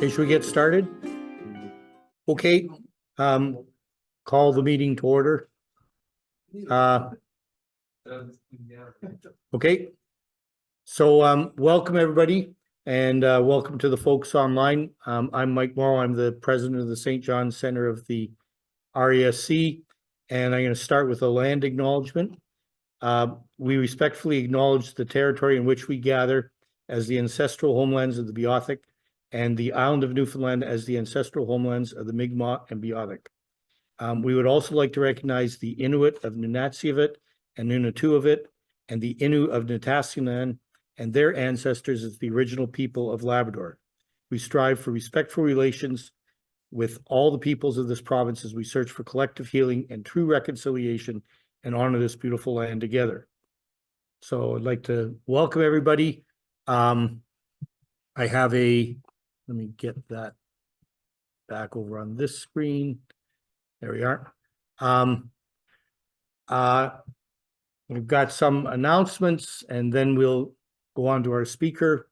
Okay, should we get started? Okay, call the meeting to order. Okay. So, welcome everybody, and welcome to the folks online. I'm Mike Morrow. I'm the president of the St. John Center of the RESC, and I'm going to start with a land acknowledgement. We respectfully acknowledge the territory in which we gather as the ancestral homelands of the Beothuk, and the island of Newfoundland as the ancestral homelands of the Mi'kmaq and Beothuk. We would also like to recognize the Inuit of Nunatsiavut and Nunatuavut, and the Innu of Nitassinan and their ancestors as the original people of Labrador. We strive for respectful relations with all the peoples of this province as we search for collective healing and true reconciliation and honor this beautiful land together. So I'd like to welcome everybody. I have let me get that back over on this screen. There we are. We've got some announcements, and then we'll go on to our speaker.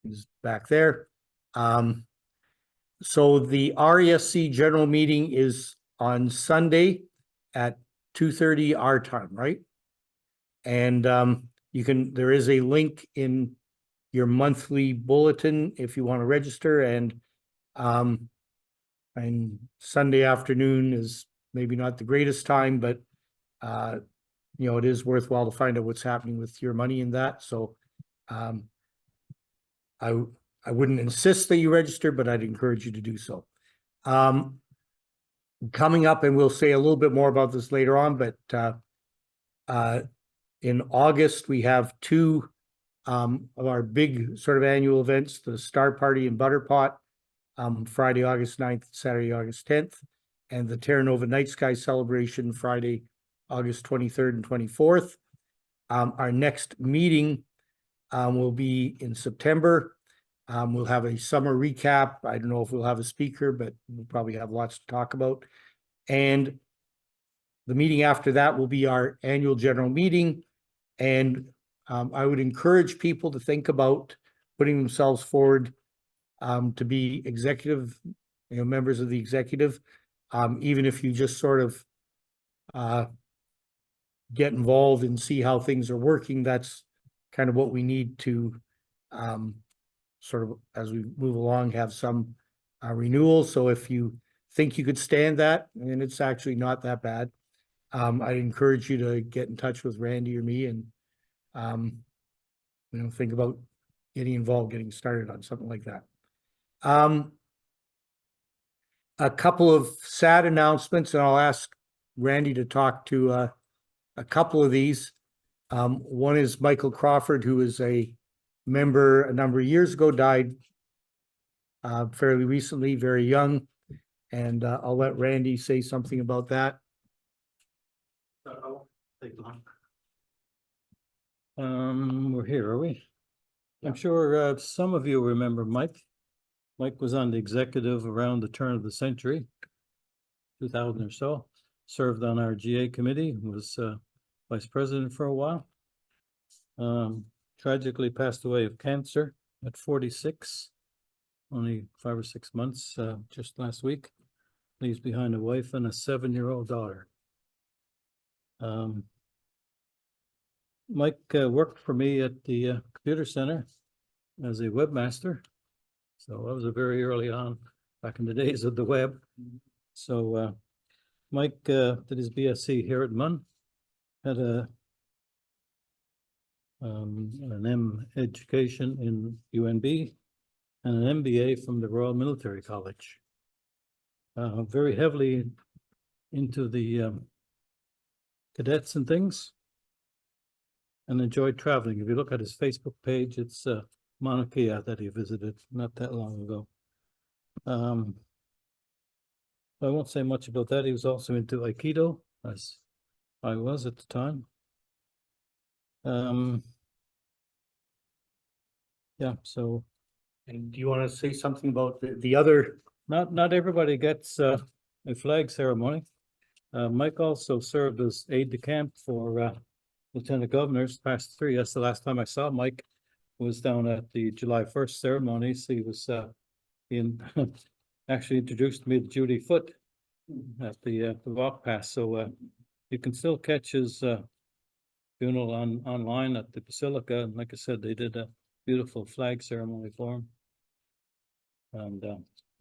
He's back there. So the RESC general meeting is on Sunday at 2:30 our time, right? And there is a link in your monthly bulletin if you want to register, and Sunday afternoon is maybe not the greatest time, but it is worthwhile to find out what's happening with your money in that. So I wouldn't insist that you register, but I'd encourage you to do so. Coming up, and we'll say a little bit more about this later on, but in August we have two of our big sort of annual events: the Star Party in Butterpot, Friday, August 9th, Saturday, August 10th, and the Terra Nova Night Sky Celebration, Friday, August 23rd and 24th. Our next meeting will be in September. We'll have a summer recap. I don't know if we'll have a speaker, but we'll probably have lots to talk about. And the meeting after that will be our annual general meeting. And I would encourage people to think about putting themselves forward to be executive, members of the executive, even if you just sort of get involved and see how things are working. That's kind of what we need to sort of, as we move along, have some renewal. So if you think you could stand that, and it's actually not that bad, I'd encourage you to get in touch with Randy or me and think about getting involved, getting started on something like that. A couple of sad announcements, and I'll ask Randy to talk to a couple of these. One is Michael Crawford, who is a member a number of years ago, died fairly recently, very young, and I'll let Randy say something about that. We're here, are we? Yeah. I'm sure some of you remember Mike. Mike was on the executive around the turn of the century, 2000 or so. Served on our GA committee, was vice president for a while. Tragically passed away of cancer at 46, only 5 or 6 months, just last week. Leaves behind a wife and a 7-year-old daughter. Mike worked for me at the computer center as a webmaster. So that was a very early on, back in the days of the web. So Mike did his BSc here at MUN, had an M education in UNB, and an MBA from the Royal Military College. Very heavily into the cadets and things, and enjoyed traveling. If you look at his Facebook page, it's Mauna Kea that he visited not that long ago. I won't say much about that. He was also into Aikido, as I was at the time. Yeah, so. And do you want to say something about the other? Not everybody gets a flag ceremony. Mike also served as aide-de-camp for Lieutenant Governors past 3. That's the last time I saw Mike. Was down at the July 1st ceremonies. He was he actually introduced me to Judy Foote at the walk past, so you can still catch his funeral online at the Basilica, and like I said, they did a beautiful flag ceremony for him. And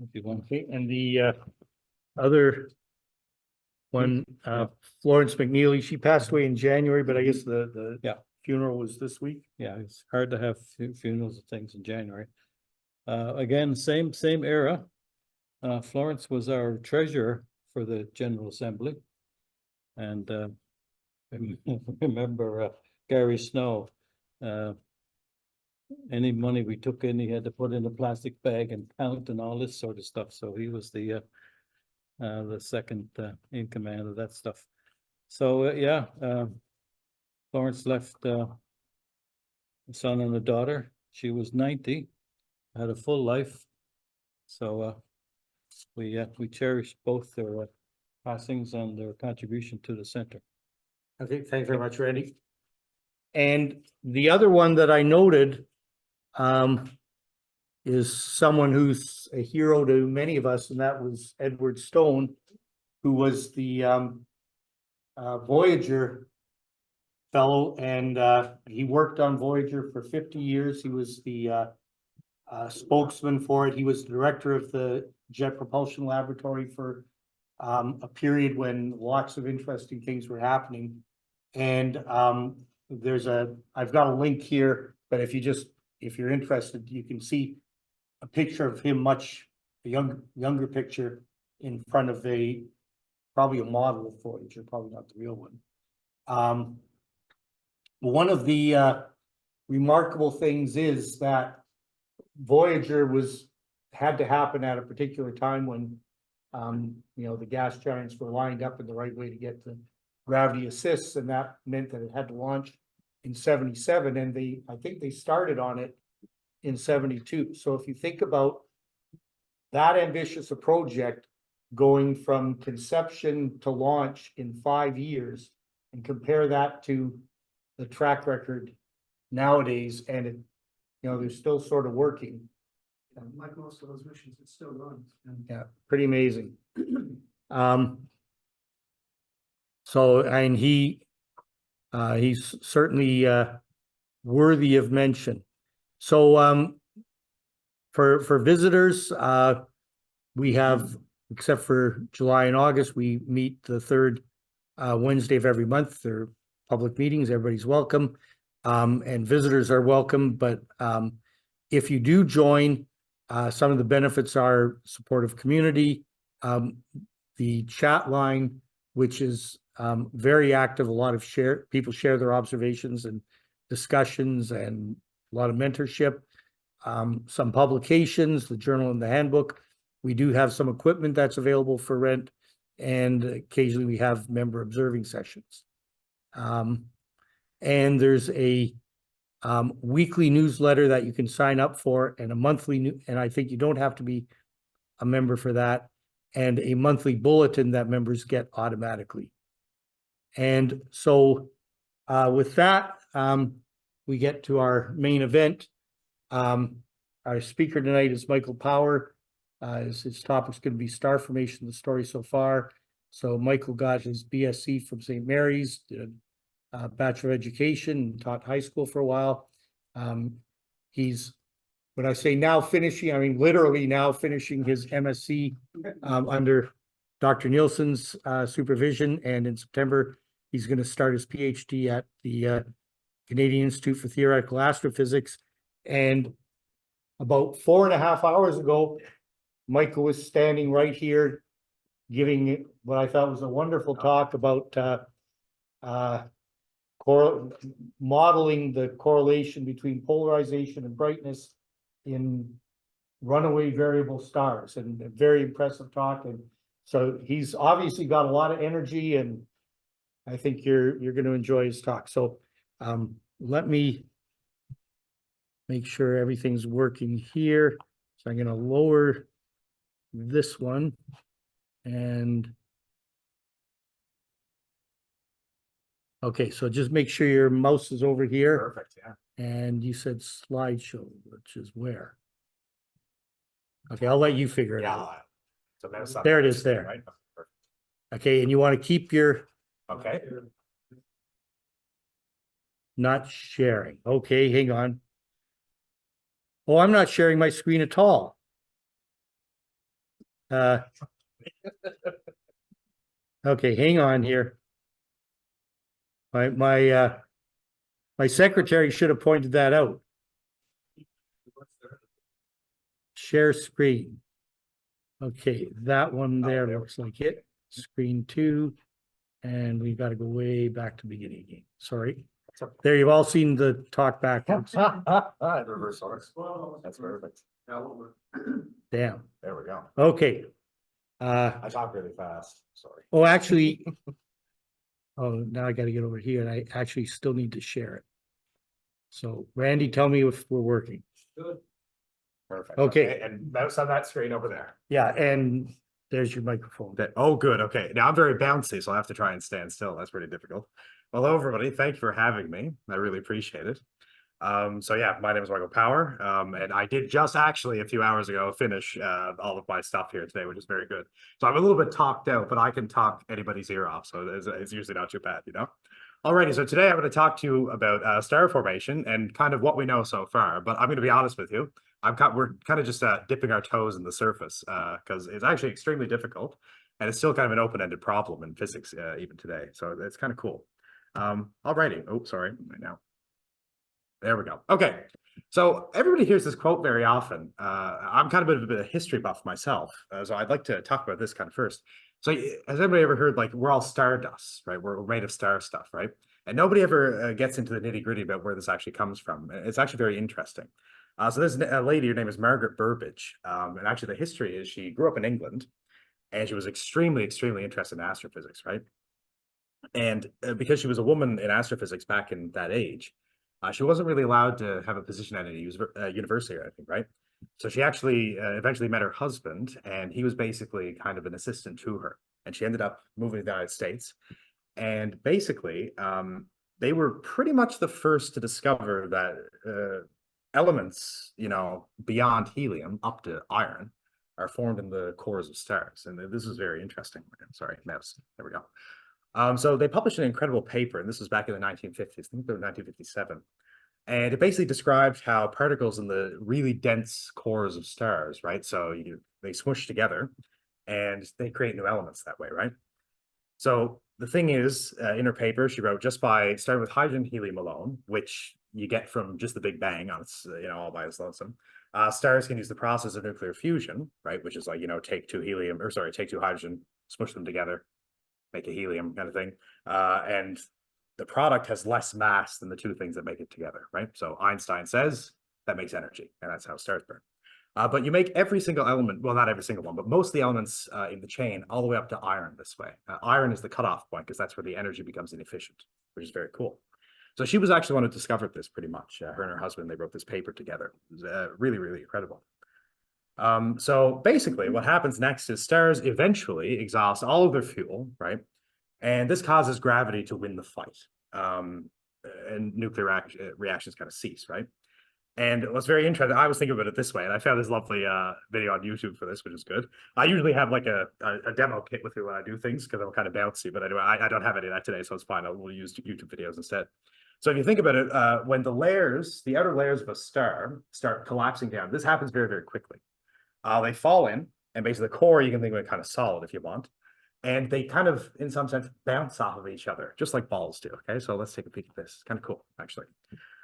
if you want, Okay, and the other one, Florence McNealy, she passed away in January, but I guess the Yeah. funeral was this week. yeah, it's hard to have funerals and things in January. Again, same era. Florence was our treasurer for the General Assembly. And remember Gary Snow, any money we took in, he had to put in a plastic bag and count and all this sort of stuff. So he was the second in command of that stuff. So yeah, Florence left a son and a daughter. She was 90, had a full life. So we cherish both their passings and their contribution to the center. Okay, thanks very much, Randy. And the other one that I noted is someone who's a hero to many of us, and that was Edward Stone, who was the Voyager fellow, and he worked on Voyager for 50 years. He was the spokesman for it. He was the director of the Jet Propulsion Laboratory for a period when lots of interesting things were happening. And I've got a link here, but if you're interested, you can see a picture of him, a younger picture in front of probably a model of Voyager, probably not the real one. One of the remarkable things is that Voyager had to happen at a particular time when the gas giants were lined up in the right way to get the gravity assists, and that meant that it had to launch in 77, and I think they started on it in 72. So if you think about that ambitious a project going from conception to launch in 5 years, and compare that to the track record nowadays, and they're still sort of working. Like most of those missions, it still runs. Yeah, pretty amazing. So, and he's certainly worthy of mention. So for visitors, we have, except for July and August, we meet the third Wednesday of every month. They're public meetings, everybody's welcome. And visitors are welcome, but if you do join, some of the benefits are supportive community, the chat line, which is very active. A lot of people share their observations and discussions, and a lot of mentorship. Some publications, the journal and the handbook. We do have some equipment that's available for rent, and occasionally we have member observing sessions. And there's a weekly newsletter that you can sign up for, and a monthly and I think you don't have to be a member for that, and a monthly bulletin that members get automatically. And so with that, we get to our main event. Our speaker tonight is Michael Power. His topic's going to be star formation, the story so far. So Michael got his BSc from St. Mary's, did a Bachelor of Education, taught high school for a while. He's, when I say now finishing, I mean literally now finishing his MSc under Dr. Nielsen's supervision, and in September he's going to start his PhD at the Canadian Institute for Theoretical Astrophysics. And about 4.5 hours ago, Michael was standing right here giving what I thought was a wonderful talk about modeling the correlation between polarization and brightness in runaway variable stars, and a very impressive talk. And so he's obviously got a lot of energy, and I think you're going to enjoy his talk. So let me make sure everything's working here. So I'm going to lower this one, and okay, so just make sure your mouse is over here. Perfect, yeah. And you said slideshow, which is where? Okay, I'll let you figure it out. Yeah. So mouse up There it on is screen, there. right? Perfect. Okay, and you want to keep your Okay. not sharing. Okay, hang on. Oh, I'm not sharing my screen at all. Okay, hang on here. My secretary should have pointed that out. Share screen. Okay, that one there looks like it. Screen 2. And we've got to go way back to the beginning again. Sorry. There, you've all seen the talk backwards. Reverse order. That's perfect. Damn. There we go. Okay. I talk really fast. Sorry. Oh, actually. Oh, now I got to get over here and I actually still need to share it. So Randy, tell me if we're working. Good. Perfect. Okay. And mouse on that screen over there. Yeah, and there's your microphone. Oh, good. Okay. Now I'm very bouncy, so I'll have to try and stand still. That's pretty difficult. Well, hello, everybody. Thank you for having me. I really appreciate it. So yeah, my name is Michael Power. And I did just actually a few hours ago finish all of my stuff here today, which is very good. So I'm a little bit talked out, but I can talk anybody's ear off. So it's usually not too bad, you know? Alrighty, so today I'm going to talk to you about star formation and kind of what we know so far. But I'm going to be honest with you. We're kind of just dipping our toes in the surface because it's actually extremely difficult. And it's still kind of an open-ended problem in physics even today. So it's kind of cool. Alrighty. Oh, sorry. Right now. There we go. Okay. So everybody hears this quote very often. I'm kind of a bit of a history buff myself. So I'd like to talk about this kind of first. So has anybody ever heard, like, we're all stardust, right? We're made of star stuff, right? And nobody ever gets into the nitty gritty about where this actually comes from. It's actually very interesting. So there's a lady, her name is Margaret Burbage. And actually the history is she grew up in England and she was extremely, extremely interested in astrophysics, right? And because she was a woman in astrophysics back in that age, she wasn't really allowed to have a position at any university or anything, right? So she actually eventually met her husband, and he was basically kind of an assistant to her. And she ended up moving to the United States. And basically, they were pretty much the first to discover that elements, you know, beyond helium up to iron are formed in the cores of stars. And this is very interesting. Sorry, mouse. There we go. So they published an incredible paper, and this was back in the 1950s. I think it was 1957. And it basically described how particles in the really dense cores of stars, right? So they smush together and they create new elements that way, right? So the thing is, in her paper, she wrote just by starting with hydrogen helium alone, which you get from just the Big Bang on its, all by its lonesome. Stars can use the process of nuclear fusion, right? Which is like, take two hydrogen, smush them together, make a helium kind of thing. And the product has less mass than the two things that make it together, right? So Einstein says that makes energy, and that's how stars burn. But you make every single element, well, not every single one, but most of the elements in the chain all the way up to iron this way. Iron is the cutoff point because that's where the energy becomes inefficient, which is very cool. So she was actually the one who discovered this pretty much. Her and her husband, they wrote this paper together. It was really, really incredible. So basically what happens next is stars eventually exhaust all of their fuel, right? And this causes gravity to win the fight. And nuclear reactions kind of cease, right? And what's very interesting, I was thinking about it this way, and I found this lovely video on YouTube for this, which is good. I usually have like a demo kit with you when I do things because I'm kind of bouncy, but anyway, I don't have any of that today, so it's fine. We'll use YouTube videos instead. So if you think about it, when the outer layers of a star start collapsing down, this happens very, very quickly. They fall in, and basically the core, you can think of it kind of solid if you want. And they kind of, in some sense, bounce off of each other, just like balls do, okay? So let's take a peek at this. It's kind of cool, actually.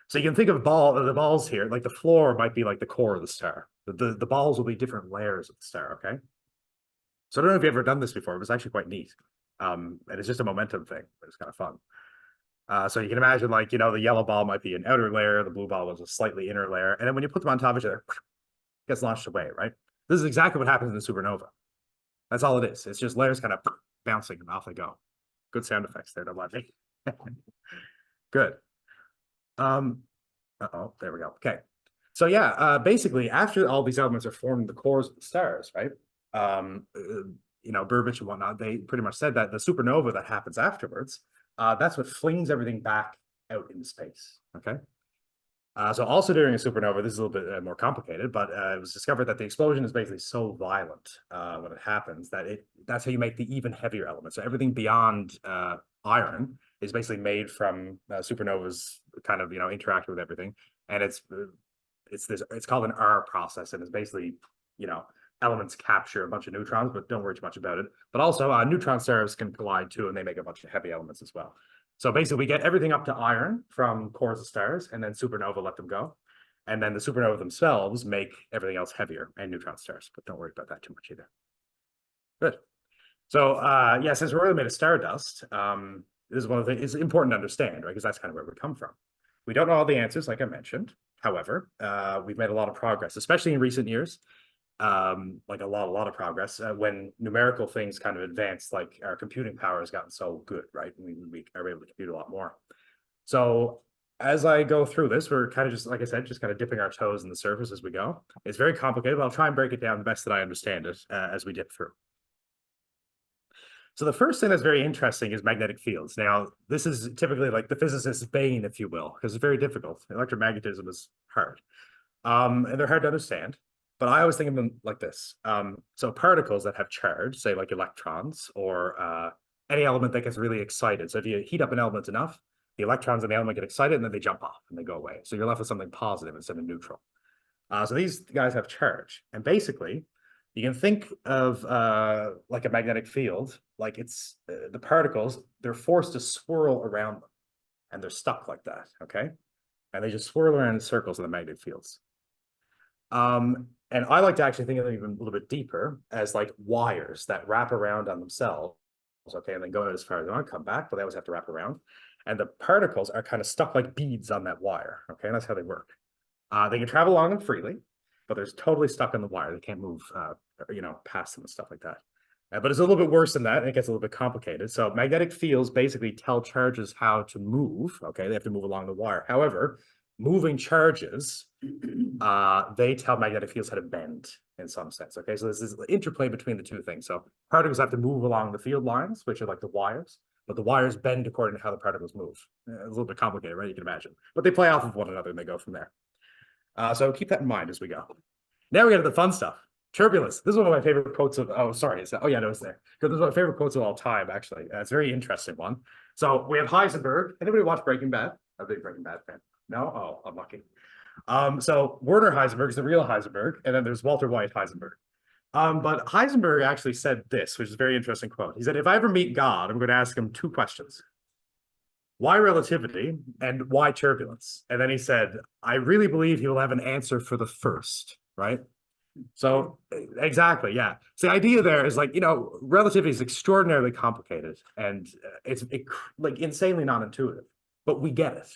So you can think of the balls here, like the floor might be like the core of the star. The balls will be different layers of the star, okay? So I don't know if you've ever done this before, but it's actually quite neat. And it's just a momentum thing, but it's kind of fun. So you can imagine, like, the yellow ball might be an outer layer, the blue ball was a slightly inner layer, and then when you put them on top of each other, it gets launched away, right? This is exactly what happens in the supernova. That's all it is. It's just layers kind of bouncing and off they go. Good sound effects there, don't let me. Good. Uh-oh, there we go. Okay. So yeah, basically after all these elements are formed in the cores of the stars, right? Burbage and whatnot, they pretty much said that the supernova that happens afterwards, that's what flings everything back out into space. Okay. So also during a supernova, this is a little bit more complicated, but it was discovered that the explosion is basically so violent when it happens that that's how you make the even heavier elements. So everything beyond iron is basically made from supernovas kind of, interact with everything. And it's called an R process, and it's basically, elements capture a bunch of neutrons, but don't worry too much about it. But also neutron stars can collide too, and they make a bunch of heavy elements as well. So basically we get everything up to iron from cores of stars, and then supernova let them go. And then the supernova themselves make everything else heavier and neutron stars, but don't worry about that too much either. Good. So yeah, since we're really made of stardust, this is one of the things it's important to understand, right? Because that's kind of where we come from. We don't know all the answers, like I mentioned. However, we've made a lot of progress, especially in recent years. Like a lot of progress when numerical things kind of advance, like our computing power has gotten so good, right? We are able to compute a lot more. So as I go through this, we're kind of just, like I said, just kind of dipping our toes in the surface as we go. It's very complicated, but I'll try and break it down the best that I understand it as we dip through. So the first thing that's very interesting is magnetic fields. Now, this is typically like the physicist's bane, if you will, because it's very difficult. Electromagnetism is hard. And they're hard to understand. But I always think of them like this. So particles that have charge, say like electrons, or any element that gets really excited. So if you heat up an element enough, the electrons in the element get excited and then they jump off and they go away. So you're left with something positive instead of neutral. So these guys have charge. And basically, you can think of like a magnetic field, like it's the particles, they're forced to swirl around them. And they're stuck like that, okay? And they just swirl around in circles in the magnetic fields. And I like to actually think of them even a little bit deeper as like wires that wrap around on themselves, okay, and then go out as far as they want to come back, but they always have to wrap around. And the particles are kind of stuck like beads on that wire, okay, and that's how they work. They can travel along them freely, but they're totally stuck on the wire. They can't move, past them and stuff like that. But it's a little bit worse than that, and it gets a little bit complicated. So magnetic fields basically tell charges how to move, okay, they have to move along the wire. However, moving charges, they tell magnetic fields how to bend in some sense, okay? So this is the interplay between the two things. So particles have to move along the field lines, which are like the wires, but the wires bend according to how the particles move. It's a little bit complicated, right? You can imagine. But they play off of one another and they go from there. So keep that in mind as we go. Now we get to the fun stuff. Turbulence. This is one of my favorite quotes of, oh, sorry. Oh, yeah, no, it's there. This is one of my favorite quotes of all time, actually. It's a very interesting one. So we have Heisenberg. Anybody watch Breaking Bad? I'm a big Breaking Bad fan. No? Oh, I'm lucky. So Werner Heisenberg is the real Heisenberg, and then there's Walter White Heisenberg. But Heisenberg actually said this, which is a very interesting quote. He said, if I ever meet God, I'm going to ask him two questions. Why relativity and why turbulence? And then he said, I really believe he will have an answer for the first, right? So exactly, yeah. So the idea there is like, relativity is extraordinarily complicated and it's like insanely non-intuitive, but we get it,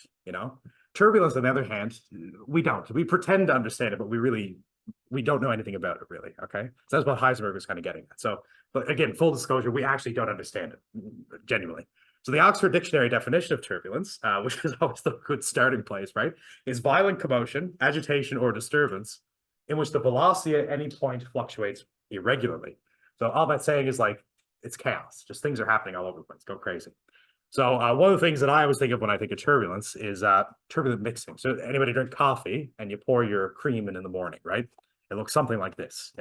Turbulence, on the other hand, we don't. We pretend to understand it, but we don't know anything about it, really, okay? So that's what Heisenberg was kind of getting at. So, but again, full disclosure, we actually don't understand it, genuinely. So the Oxford Dictionary definition of turbulence, which is always the good starting place, right, is violent commotion, agitation, or disturbance in which the velocity at any point fluctuates irregularly. So all that's saying is like, it's chaos. Just things are happening all over the place. Go crazy. So one of the things that I always think of when I think of turbulence is turbulent mixing. So anybody drink coffee and you pour your cream in the morning, right? It looks something like this,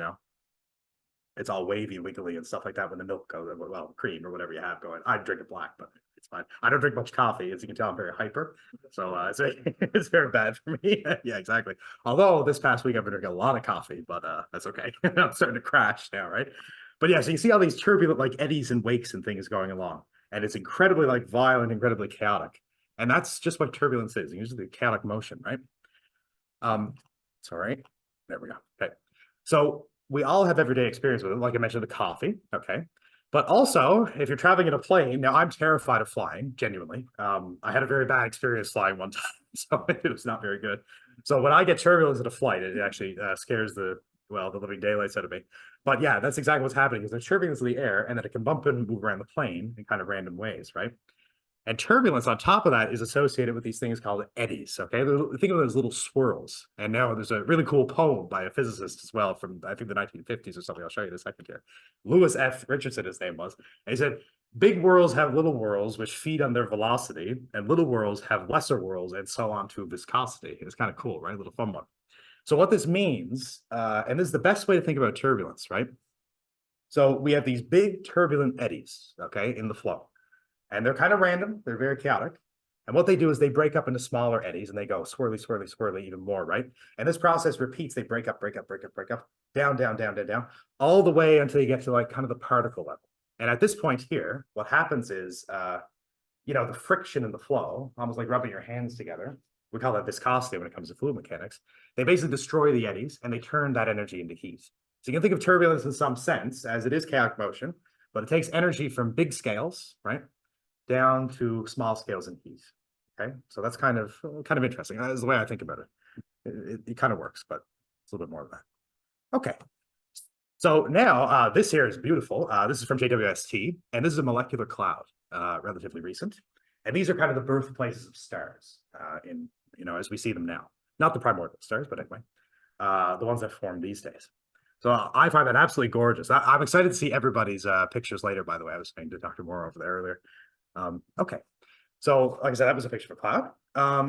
It's all wavy, wiggly and stuff like that when the milk goes, well, cream or whatever you have going. I drink it black, but it's fine. I don't drink much coffee. As you can tell, I'm very hyper. So it's very bad for me. Yeah, exactly. Although this past week I've been drinking a lot of coffee, but that's okay. I'm starting to crash now, right? But yeah, so you see all these turbulent like eddies and wakes and things going along. And it's incredibly like violent, incredibly chaotic. And that's just what turbulence is, usually chaotic motion, right? Sorry. There we go. Okay. So we all have everyday experience with it, like I mentioned, the coffee, okay? But also, if you're traveling in a plane, now I'm terrified of flying, genuinely. I had a very bad experience flying one time, so it was not very good. So when I get turbulence at a flight, it actually scares the living daylights out of me. But yeah, that's exactly what's happening, is there's turbulence in the air, and then it can bump and move around the plane in kind of random ways, right? And turbulence on top of that is associated with these things called eddies, okay? Think of them as little swirls. And now there's a really cool poem by a physicist as well from, I think, the 1950s or something. I'll show you in a second here. Lewis F. Richardson, his name was. And he said, big whirls have little whirls, which feed on their velocity, and little whirls have lesser whirls, and so on to viscosity. It's kind of cool, right? A little fun one. So what this means, and this is the best way to think about turbulence, right? So we have these big turbulent eddies, okay, in the flow. And they're kind of random. They're very chaotic. And what they do is they break up into smaller eddies and they go swirly, swirly, swirly even more, right? And this process repeats. They break up, break up, break up, break up, down, down, down, down, down, all the way until you get to like kind of the particle level. And at this point here, what happens is, the friction in the flow, almost like rubbing your hands together. We call that viscosity when it comes to fluid mechanics. They basically destroy the eddies and they turn that energy into heat. So you can think of turbulence in some sense as it is chaotic motion, but it takes energy from big scales, right, down to small scales in heat. Okay, so that's kind of interesting. That's the way I think about it. It kind of works, but it's a little bit more of that. Okay, so now this here is beautiful. This is from JWST, and this is a molecular cloud, relatively recent. And these are kind of the birthplaces of stars as we see them now. Not the primordial stars, but anyway, the ones that form these days. So I find that absolutely gorgeous. I'm excited to see everybody's pictures later, by the way. I was saying to Dr. Moore over there earlier. Okay, so like I said, that was a picture of a cloud.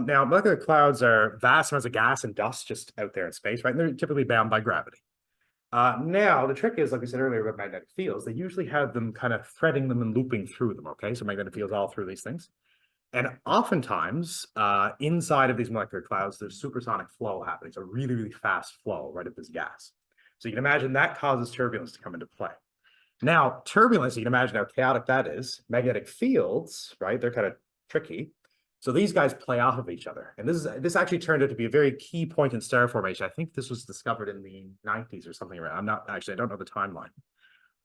Now, molecular clouds are vast amounts of gas and dust just out there in space, right? And they're typically bound by gravity. Now, the trick is, like we said earlier about magnetic fields, they usually have them kind of threading them and looping through them, okay? So magnetic fields all through these things. And oftentimes, inside of these molecular clouds, there's supersonic flow happening. So really, really fast flow right of this gas. So you can imagine that causes turbulence to come into play. Now, turbulence, you can imagine how chaotic that is. Magnetic fields, right? They're kind of tricky. So these guys play off of each other. And this actually turned out to be a very key point in star formation. I think this was discovered in the 90s or something around. I don't know the timeline.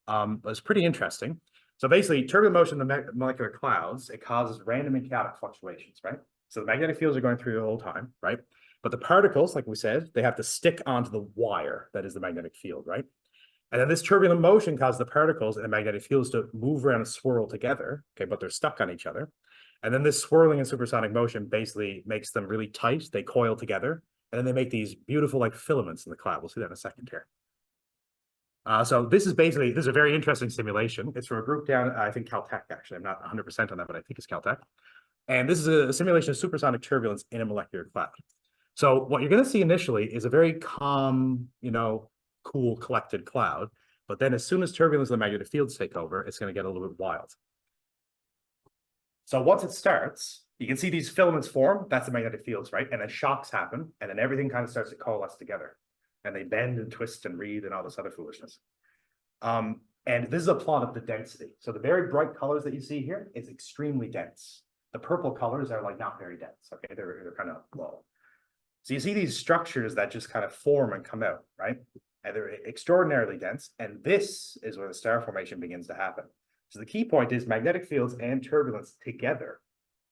But it's pretty interesting. So basically, turbulent motion in the molecular clouds, it causes random and chaotic fluctuations, right? So the magnetic fields are going through the whole time, right? But the particles, like we said, they have to stick onto the wire that is the magnetic field, right? And then this turbulent motion causes the particles and the magnetic fields to move around and swirl together, okay, but they're stuck on each other. And then this swirling and supersonic motion basically makes them really tight. They coil together, and then they make these beautiful like filaments in the cloud. We'll see that in a second here. So this is a very interesting simulation. It's from a group down, I think Caltech, actually. I'm not 100% on that, but I think it's Caltech. And this is a simulation of supersonic turbulence in a molecular cloud. So what you're going to see initially is a very calm, cool, collected cloud. But then as soon as turbulence and the magnetic fields take over, it's going to get a little bit wild. So once it starts, you can see these filaments form. That's the magnetic fields, right? And then shocks happen, and then everything kind of starts to coalesce together. And they bend and twist and wreathe and all this other foolishness. And this is a plot of the density. So the very bright colors that you see here is extremely dense. The purple colors are like not very dense, okay? They're kind of low. So you see these structures that just kind of form and come out, right? And they're extraordinarily dense. And this is where the star formation begins to happen. So the key point is magnetic fields and turbulence together.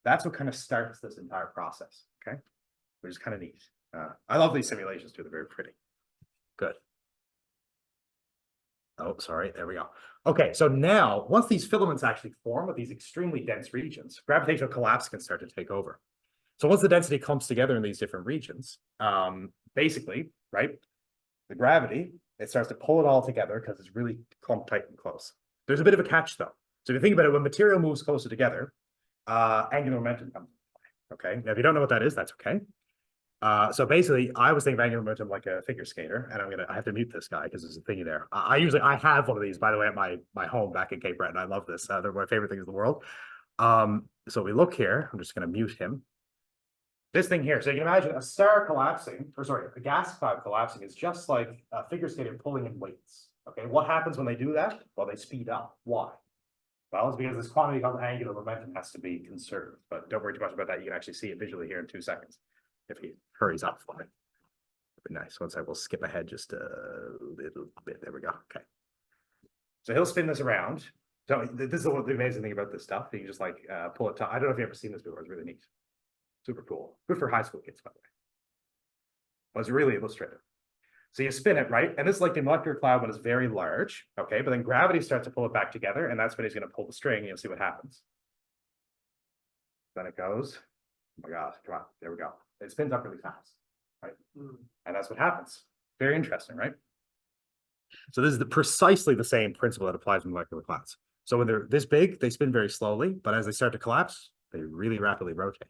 That's what kind of starts this entire process, okay? Which is kind of neat. I love these simulations too. They're very pretty. Good. Oh, sorry. There we go. Okay, so now, once these filaments actually form with these extremely dense regions, gravitational collapse can start to take over. So once the density clumps together in these different regions, basically, right, the gravity, it starts to pull it all together because it's really clumped tight and close. There's a bit of a catch, though. So if you think about it, when material moves closer together, angular momentum comes into play. Okay, now if you don't know what that is, that's okay. So basically, I was thinking of angular momentum like a figure skater, and I have to mute this guy because there's a thingy there. I have one of these, by the way, at my home back in Cape Breton. I love this. They're my favorite things in the world. So we look here. I'm just going to mute him. This thing here. So you can imagine a star collapsing, a gas cloud collapsing is just like a figure skater pulling in weights. Okay, what happens when they do that? Well, they speed up. Why? Well, it's because this quantity called angular momentum has to be conserved. But don't worry too much about that. You can actually see it visually here in 2 seconds if he hurries up for it. That'd be nice. Once I will skip ahead just a little bit. There we go. Okay. So he'll spin this around. So this is the amazing thing about this stuff. You can just like pull it. I don't know if you've ever seen this before. It's really neat. Super cool. Good for high school kids, by the way. Well, it's really illustrative. So you spin it, right? And this is like the molecular cloud when it's very large, okay? But then gravity starts to pull it back together, and that's when he's going to pull the string, and you'll see what happens. Then it goes. Oh my God, come on. There we go. It spins up really fast, right? And that's what happens. Very interesting, right? So this is precisely the same principle that applies in molecular clouds. So when they're this big, they spin very slowly, but as they start to collapse, they really rapidly rotate,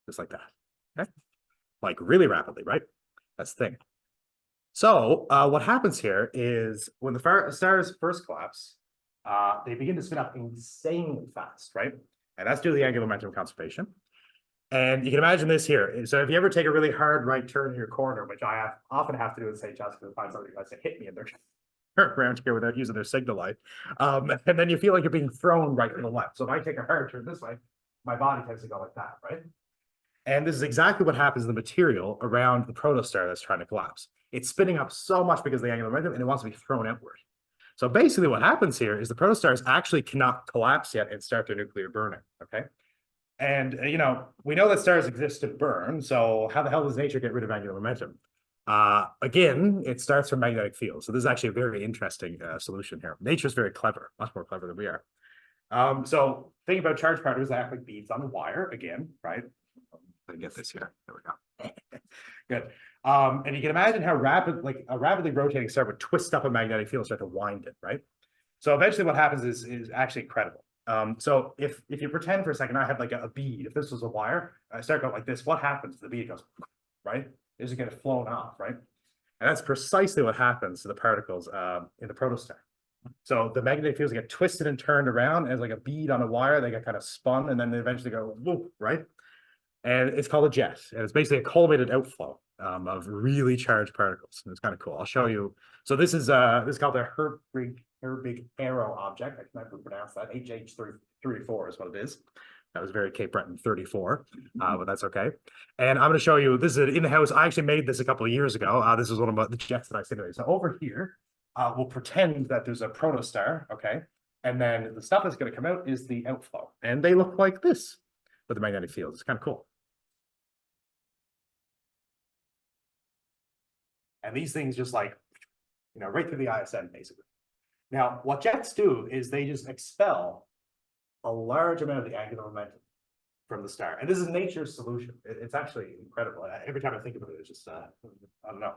just like that. Okay, like really rapidly, right? That's the thing. So what happens here is when the stars first collapse, they begin to spin up insanely fast, right? And that's due to the angular momentum conservation. And you can imagine this here. So if you ever take a really hard right turn in your corner, which I often have to do in St. John's because I find somebody who to hit me and they're around here without using their signal light. And then you feel like you're being thrown right to the left. So if I take a hard turn this way, my body tends to go like that, right? And this is exactly what happens in the material around the protostar that's trying to collapse. It's spinning up so much because of the angular momentum and it wants to be thrown outward. So basically what happens here is the protostars actually cannot collapse yet and start their nuclear burning, okay? And, you know, we know that stars exist to burn, so how the hell does nature get rid of angular momentum? Again, it starts from magnetic fields. So this is actually a very interesting solution here. Nature's very clever, much more clever than we are. So think about charged particles that act like beads on a wire again, right? Let me get this here. There we go. Good. And you can imagine how a rapidly rotating star would twist up a magnetic field, start to wind it, right? So eventually what happens is actually incredible. So if you pretend for a second, I had like a bead, if this was a wire, I start going like this, what happens? The bead goes, right? It doesn't get flown off, right? And that's precisely what happens to the particles in the protostar. So the magnetic fields get twisted and turned around as like a bead on a wire, they get kind of spun and then they eventually go, whoop, right? And it's called a jet. And it's basically a culminated outflow of really charged particles. And it's kind of cool. I'll show you. So this is called the Herbig Arrow object. I can never pronounce that. HH34 is what it is. That was very Cape Breton 34, but that's okay. And I'm going to show you, this is in the house. I actually made this a couple of years ago. This is one of the jets that I simulated. So over here, we'll pretend that there's a protostar, okay? And then the stuff that's going to come out is the outflow. And they look like this with the magnetic field. It's kind of cool. And these things just like, you know, right through the ISN, basically. Now, what jets do is they just expel a large amount of the angular momentum from the star. And this is nature's solution. It's actually incredible. Every time I think about it, it's just, I don't know.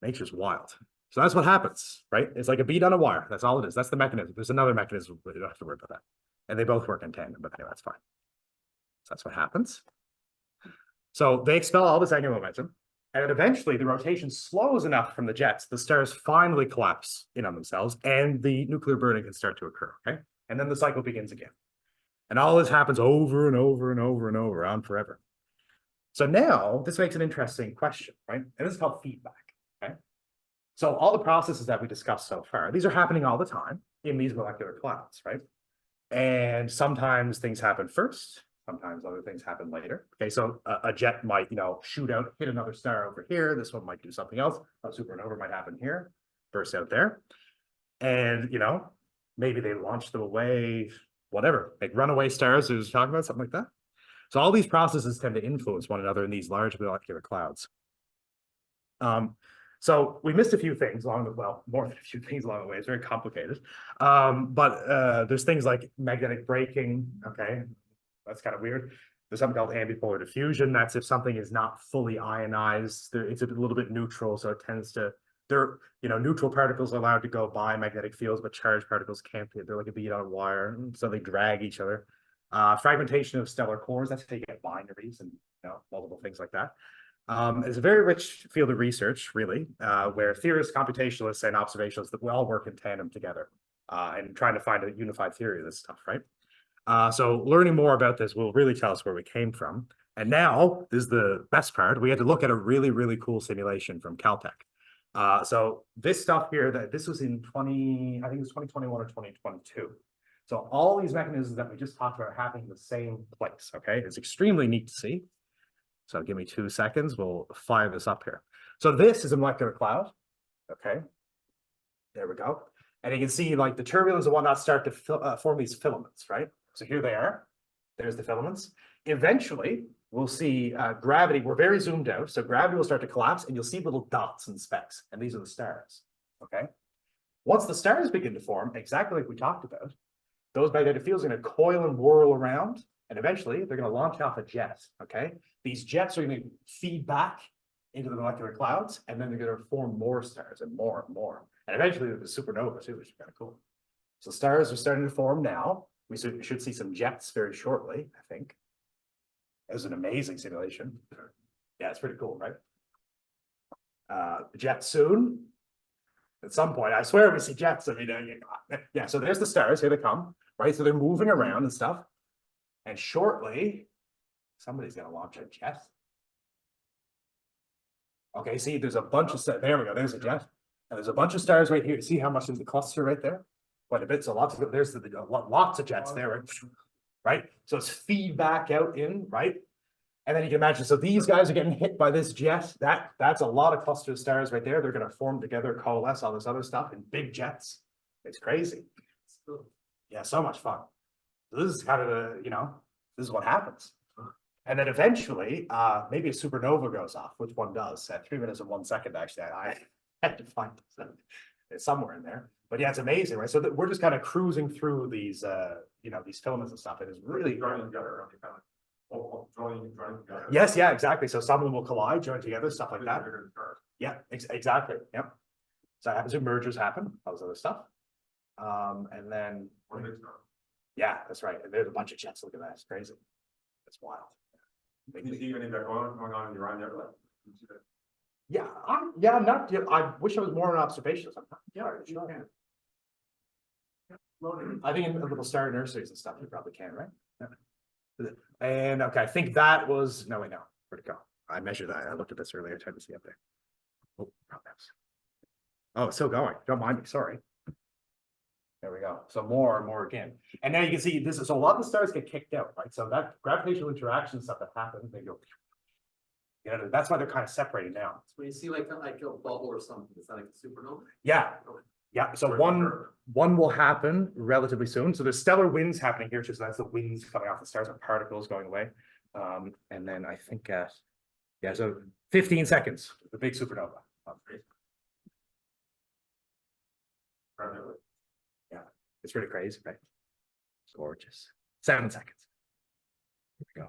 Nature's wild. So that's what happens, right? It's like a bead on a wire. That's all it is. That's the mechanism. There's another mechanism, but you don't have to worry about that. And they both work in tandem, but anyway, that's fine. So that's what happens. So they expel all this angular momentum. And then eventually the rotation slows enough from the jets, the stars finally collapse in on themselves and the nuclear burning can start to occur, okay? And then the cycle begins again. And all this happens over and over and over and over on forever. So now this makes an interesting question, right? And this is called feedback, okay? So all the processes that we discussed so far, these are happening all the time in these molecular clouds, right? And sometimes things happen first. Sometimes other things happen later. Okay, so a jet might, you know, shoot out, hit another star over here. This one might do something else. A supernova might happen here, burst out there. And, you know, maybe they launch them away, whatever, like runaway stars, who's talking about something like that. So all these processes tend to influence one another in these large molecular clouds. So we missed a few things along the, well, more than a few things along the way. It's very complicated. But there's things like magnetic braking, okay? That's kind of weird. There's something called ambipolar diffusion. That's if something is not fully ionized, it's a little bit neutral, so it tends to, you know, neutral particles are allowed to go by magnetic fields, but charged particles can't. They're like a bead on a wire, so they drag each other. Fragmentation of stellar cores, that's how you get binaries and, you know, multiple things like that. It's a very rich field of research, really, where theorists, computationalists, and observationalists, that we all work in tandem together and trying to find a unified theory of this stuff, right? So learning more about this will really tell us where we came from. And now, this is the best part, we had to look at a really, really cool simulation from Caltech. So this stuff here, this was in I think it was 2021 or 2022. So all these mechanisms that we just talked about are happening in the same place, okay? It's extremely neat to see. So give me 2 seconds, we'll fire this up here. So this is a molecular cloud, okay? There we go. And you can see like the turbulence and whatnot start to form these filaments, right? So here they are. There's the filaments. Eventually, we'll see gravity. We're very zoomed out. So gravity will start to collapse and you'll see little dots and specks. And these are the stars, okay? Once the stars begin to form, exactly like we talked about, those magnetic fields are going to coil and whirl around. And eventually, they're going to launch off a jet, okay? These jets are going to feed back into the molecular clouds. And then they're going to form more stars and more and more. And eventually, there's a supernova too, which is kind of cool. So stars are starting to form now. We should see some jets very shortly, I think. It was an amazing simulation. Yeah, it's pretty cool, right? Jets soon. At some point, I swear we see jets. I mean, yeah, so there's the stars, here they come, right? So they're moving around and stuff. And shortly, somebody's gonna launch a jet. Okay, see, there's a bunch of stars. There we go, there's a jet. And there's a bunch of stars right here. See how much is the cluster right there? Quite a bit, so lots of, there's lots of jets there, right? So it's feedback out in, right? And then you can imagine, so these guys are getting hit by this jet. That's a lot of cluster of stars right there. They're going to form together, coalesce, all this other stuff in big jets. It's crazy. Yeah, so much fun. So this is kind of the, this is what happens. And then eventually, maybe a supernova goes off, which one does at 3 minutes and 1 second. Actually, I had to find it's somewhere in there. But yeah, it's amazing, right? So that we're just kind of cruising through these, these filaments and stuff. It is really joining together. Yes, yeah, exactly. So some of them will collide, join together, stuff like that. Yeah, exactly. Yep. So that happens when mergers happen, all this other stuff. And then yeah, that's right. And there's a bunch of jets. Look at that. It's crazy. That's wild. Did you see any of that going on in Iran yet? Yeah, not yet. I wish I was more on observations. I'm not. Yeah, you can. I think in the little star nurseries and stuff, you probably can, right? Yeah. And okay, I think that was no, wait, no, where'd it go? I measured that. I looked at this earlier, tried to see up there. Oh, problems. Oh, it's still going. Don't mind me, sorry. There we go. So more and more again. And now you can see this is so a lot of the stars get kicked out, right? So that gravitational interaction stuff that happens, they go, that's why they're kind of separated now. So when you see like a bubble or something, is that like a supernova? Yeah. Yeah, so one will happen relatively soon. So there's stellar winds happening here, so that's the winds coming off the stars and particles going away. And then I think, yeah, so 15 seconds, the big supernova. Yeah, it's really crazy, right? It's gorgeous. 7 seconds. Here we go.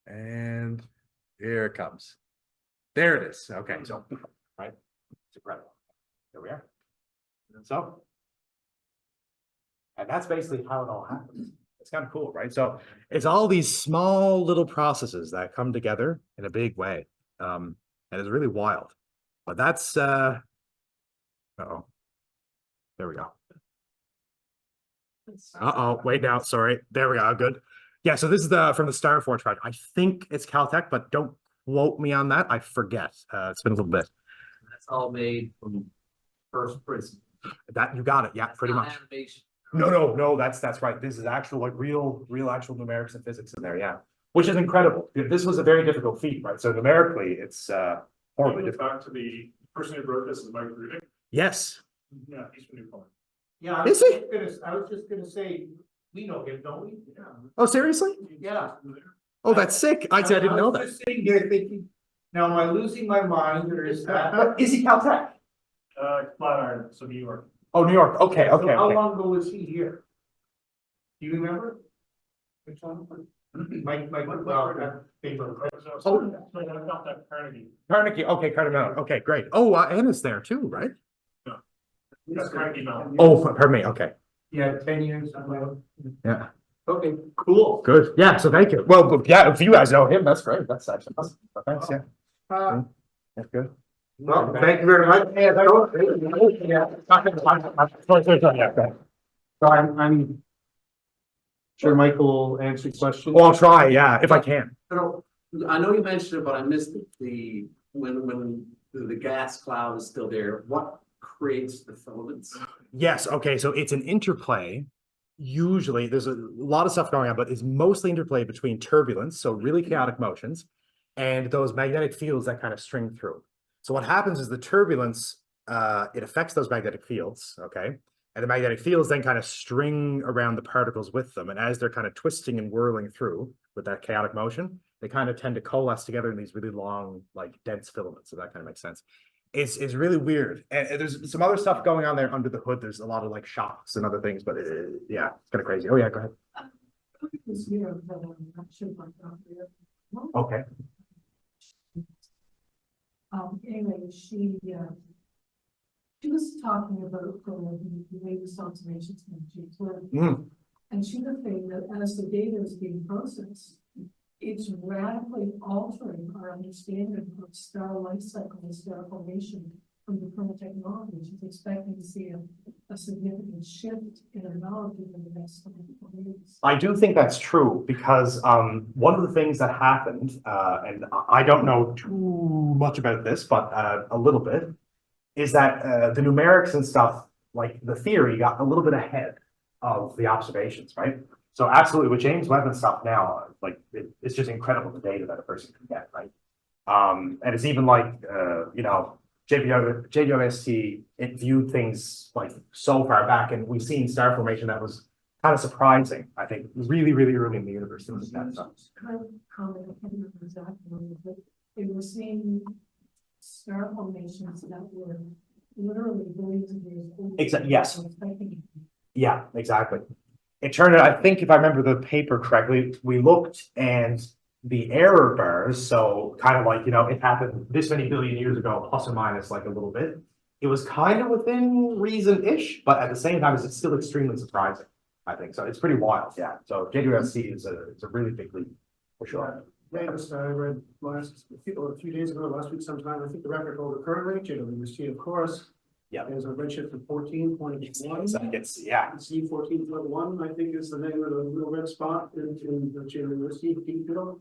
And here it comes. There it is. Okay, so, right. It's incredible. There we are. And so, and that's basically how it all happens. It's kind of cool, right? So it's all these small little processes that come together in a big way. And it's really wild. But that's uh-oh. There we go. Wait now, sorry. There we go, good. Yeah, so this is from the Star Forge project. I think it's Caltech, but don't quote me on that. I forget. It's been a little bit. That's all made from first prism. That you got it, yeah, That's pretty not much. animation. No, that's right. This is actual like real actual numerics and physics in there, yeah. Which is incredible. This was a very difficult feat, right? So numerically, it's horribly difficult. Back to the person who wrote this is Mike Rudick. Yes. Yeah, he's from Newfoundland. Yeah, I Is was just gonna say, we know him, don't we? Yeah. Oh, seriously? Yeah. Oh, that's sick. I didn't know was that. just sitting there thinking, now am I losing my mind or is that? Is he Caltech? Flatiron, so New York. Oh, New York. Okay, So okay, how okay. long ago was he here? Do you remember? Which one? Mike, paper. So I got that Carnegie. Carnegie. Okay, Carnegie. Okay, great. Oh, Anna's there too, right? That's Carnegie Mellon. Oh, pardon me. Okay. Yeah, 10 years. Yeah. Okay, cool. Good. Yeah. So thank you. Well, yeah. If you guys know him, that's great. That's actually awesome. Thanks. Yeah. That's good. Well, thank you very much. So I'm sure Michael will answer questions. Well, I'll try. Yeah, if I can. I know you mentioned it, but I missed it. When the gas cloud is still there, what creates the filaments? Yes. Okay. So it's an interplay. Usually, there's a lot of stuff going on, but it's mostly interplay between turbulence, so really chaotic motions, and those magnetic fields that kind of string through. So what happens is the turbulence, it affects those magnetic fields, okay? And the magnetic fields then kind of string around the particles with them. And as they're kind of twisting and whirling through with that chaotic motion, they kind of tend to coalesce together in these really long, like dense filaments. So that kind of makes sense. It's really weird. And there's some other stuff going on there under the hood. There's a lot of like shocks and other things, but yeah, it's kind of crazy. Oh yeah, go ahead. Okay. Anyway, she She was talking about the latest observations from June20. Mm. And she was saying that as the data is being processed, it's radically altering our understanding of star life cycle and star formation from the current technology. She's expecting to see a significant shift in our knowledge in the next couple of years. I do think that's true because one of the things that happened, and I don't know too much about this, but a little bit, is that the numerics and stuff, like the theory, got a little bit ahead of the observations, right? So absolutely, with James Webb and stuff now, like it's just incredible the data that a person can get, right? And it's even like you know, JWST, it viewed things like so far back, and we've seen star formation that was kind of surprising. I think really, really early in the universe. Things like that stuff. Kind of comment, I can't remember exactly, but they were seeing star formations that were literally billions of years old. Yes. Yeah, exactly. It turned out, I think if I remember the paper correctly, we looked and the error bars, so kind of like, you know, it happened this many billion years ago, plus or minus like a little bit. It was kind of within reason-ish, but at the same time, it's still extremely surprising, I think. So it's pretty wild, yeah. So JWST is a really big leap, for sure. Latest I read a few days ago, last week sometime, I think the record holder currently, JWST, of course. Yeah. Is a redshift of 14.1. So it gets, yeah. C 14.1, I think is the name of the little red spot in the JWST deep field.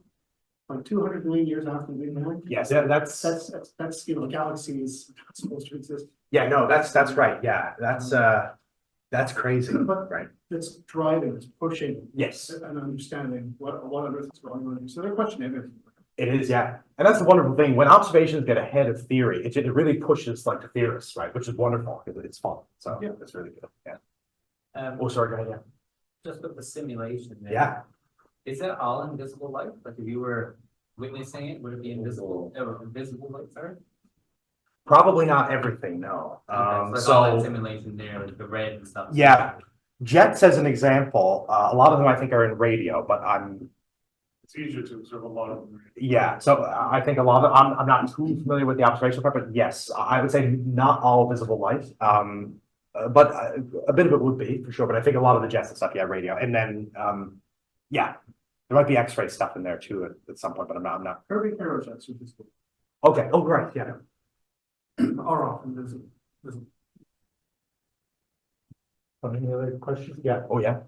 Like 200 million years after the Big Bang. Yes, that's You know, galaxies not supposed to exist. yeah, no, that's right. Yeah, that's crazy, But right? it's driving, it's pushing. Yes. And understanding what on earth is going on. So they're questioning everything. It is, yeah. And that's the wonderful thing. When observations get ahead of theory, it really pushes like the theorists, right? Which is wonderful because it's fun. So Yeah. it's really good. Yeah. Um, Oh, sorry, go ahead. just with the simulation there. Yeah. Is that all invisible light? Like if you were witnessing it, would it be invisible, invisible light, sorry? Probably not everything, no. Okay, so all that simulation there, like the red and stuff. Yeah. Jets as an example, a lot of them I think are in radio, but It's easier to observe a lot of them. yeah. So I think a lot of I'm not too familiar with the observational part, but yes, I would say not all visible light. But a bit of it would be for sure. But I think a lot of the jets and stuff, yeah, radio, and then yeah, there might be X-ray stuff in there too at some point, but I'm not. Kirby aerojets are visible. Okay. Oh, right. Yeah. Are often visible. Any other questions? Yeah. Oh, yeah.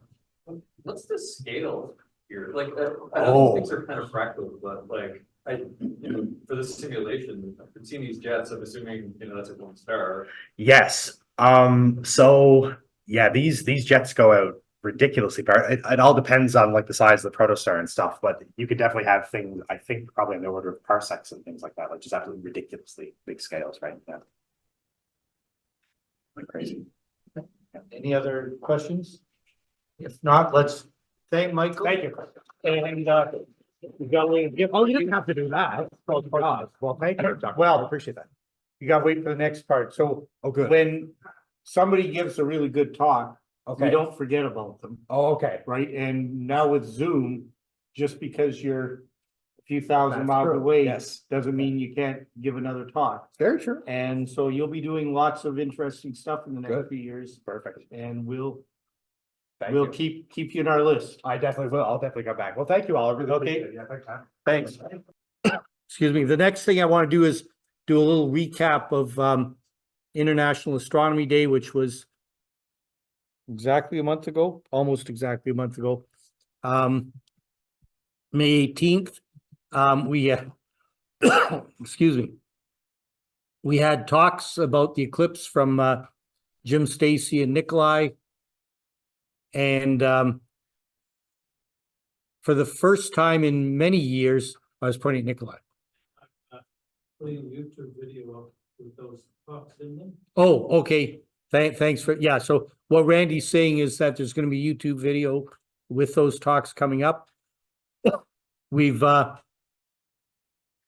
What's the scale here? Like, I Oh. know these things are kind of fractal, but like, for this simulation, I've been seeing these jets, I'm assuming, that's a one star. Yes. So yeah, these jets go out ridiculously far. It all depends on like the size of the protostar and stuff, but you could definitely have things, I think, probably in the order of parsecs and things like that, like just absolutely ridiculously big scales, right? Yeah. Like crazy. Any other questions? If not, let's thank Michael. Thank you. And you got to give. Oh, you didn't have to do that. Oh, God. Well, thank you. Dr. Well, I appreciate that. You got to wait for the next part. So Oh, good. when somebody gives a really good talk, we Okay. don't forget about them, Oh, okay. right? And now with Zoom, just because you're a few thousand That's miles true. away, Yes. doesn't mean you can't give another talk. Very true. And so you'll be doing lots of interesting stuff in the next Good. few years, Perfect. and we'll Thank we'll you. keep you in our list. I definitely will. I'll definitely go back. Well, thank you all. I really Okay. appreciate it. Yeah, thanks. Thanks. Excuse me. The next thing I want to do is do a little recap of International Astronomy Day, which was exactly a month ago, almost exactly a month ago. May 18th. We excuse me. We had talks about the eclipse from Jim, Stacy, and Nikolai. And for the first time in many years, I was pointing at Nikolai. Putting a YouTube video up with those talks in them. Oh, okay. Thanks for, yeah. So what Randy's saying is that there's going to be a YouTube video with those talks coming up. We've,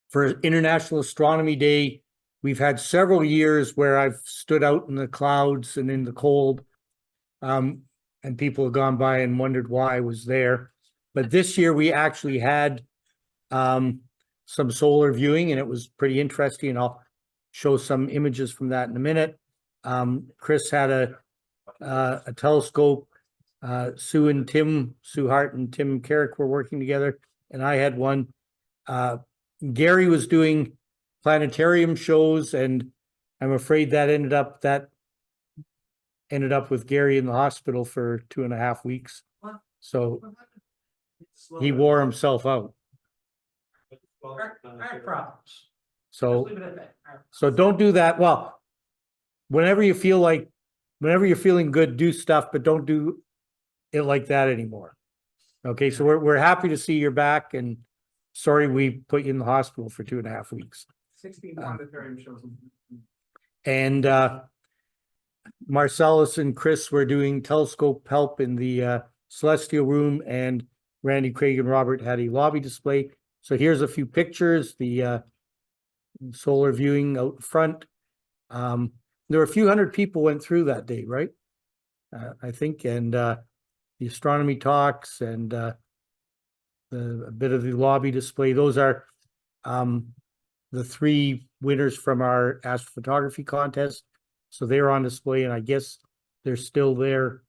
for International Astronomy Day, we've had several years where I've stood out in the clouds and in the cold. And people have gone by and wondered why I was there. But this year we actually had some solar viewing, and it was pretty interesting. And I'll show some images from that in a minute. Chris had a telescope. Sue Hart and Tim Carrick were working together, and I had one. Gary was doing planetarium shows, and I'm afraid that ended up with Gary in the hospital for 2.5 weeks. So he wore himself out. Problems. So, Leave it at that. so don't do that. Well, whenever you're feeling good, do stuff, but don't do it like that anymore. Okay, so we're happy to see you're back, and sorry we put you in the hospital for 2.5 weeks. 16 planetarium shows. And Marcellus and Chris were doing telescope help in the celestial room, and Randy, Craig, and Robert had a lobby display. So here's a few pictures, the solar viewing out front. There were a few hundred people went through that day, right? I think, and the astronomy talks and a bit of the lobby display. Those are the 3 winners from our astrophotography contest. So they're on display, and I guess they're still there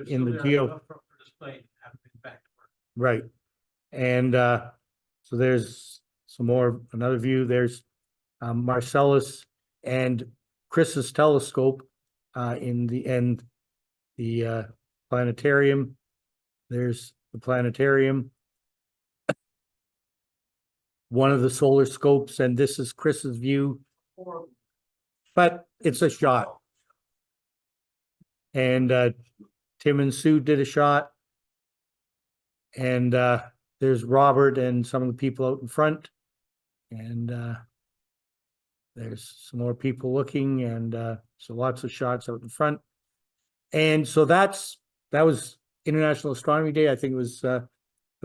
in the geo. Right. And so there's some more, another view. There's Marcellus and Chris's telescope in the end, the planetarium. There's the planetarium. One of the solar scopes, and this is Chris's view. But it's a shot. And Tim and Sue did a shot. And there's Robert and some of the people out in front. And there's some more people looking, and so lots of shots out in front. And so that was International Astronomy Day. I think it was a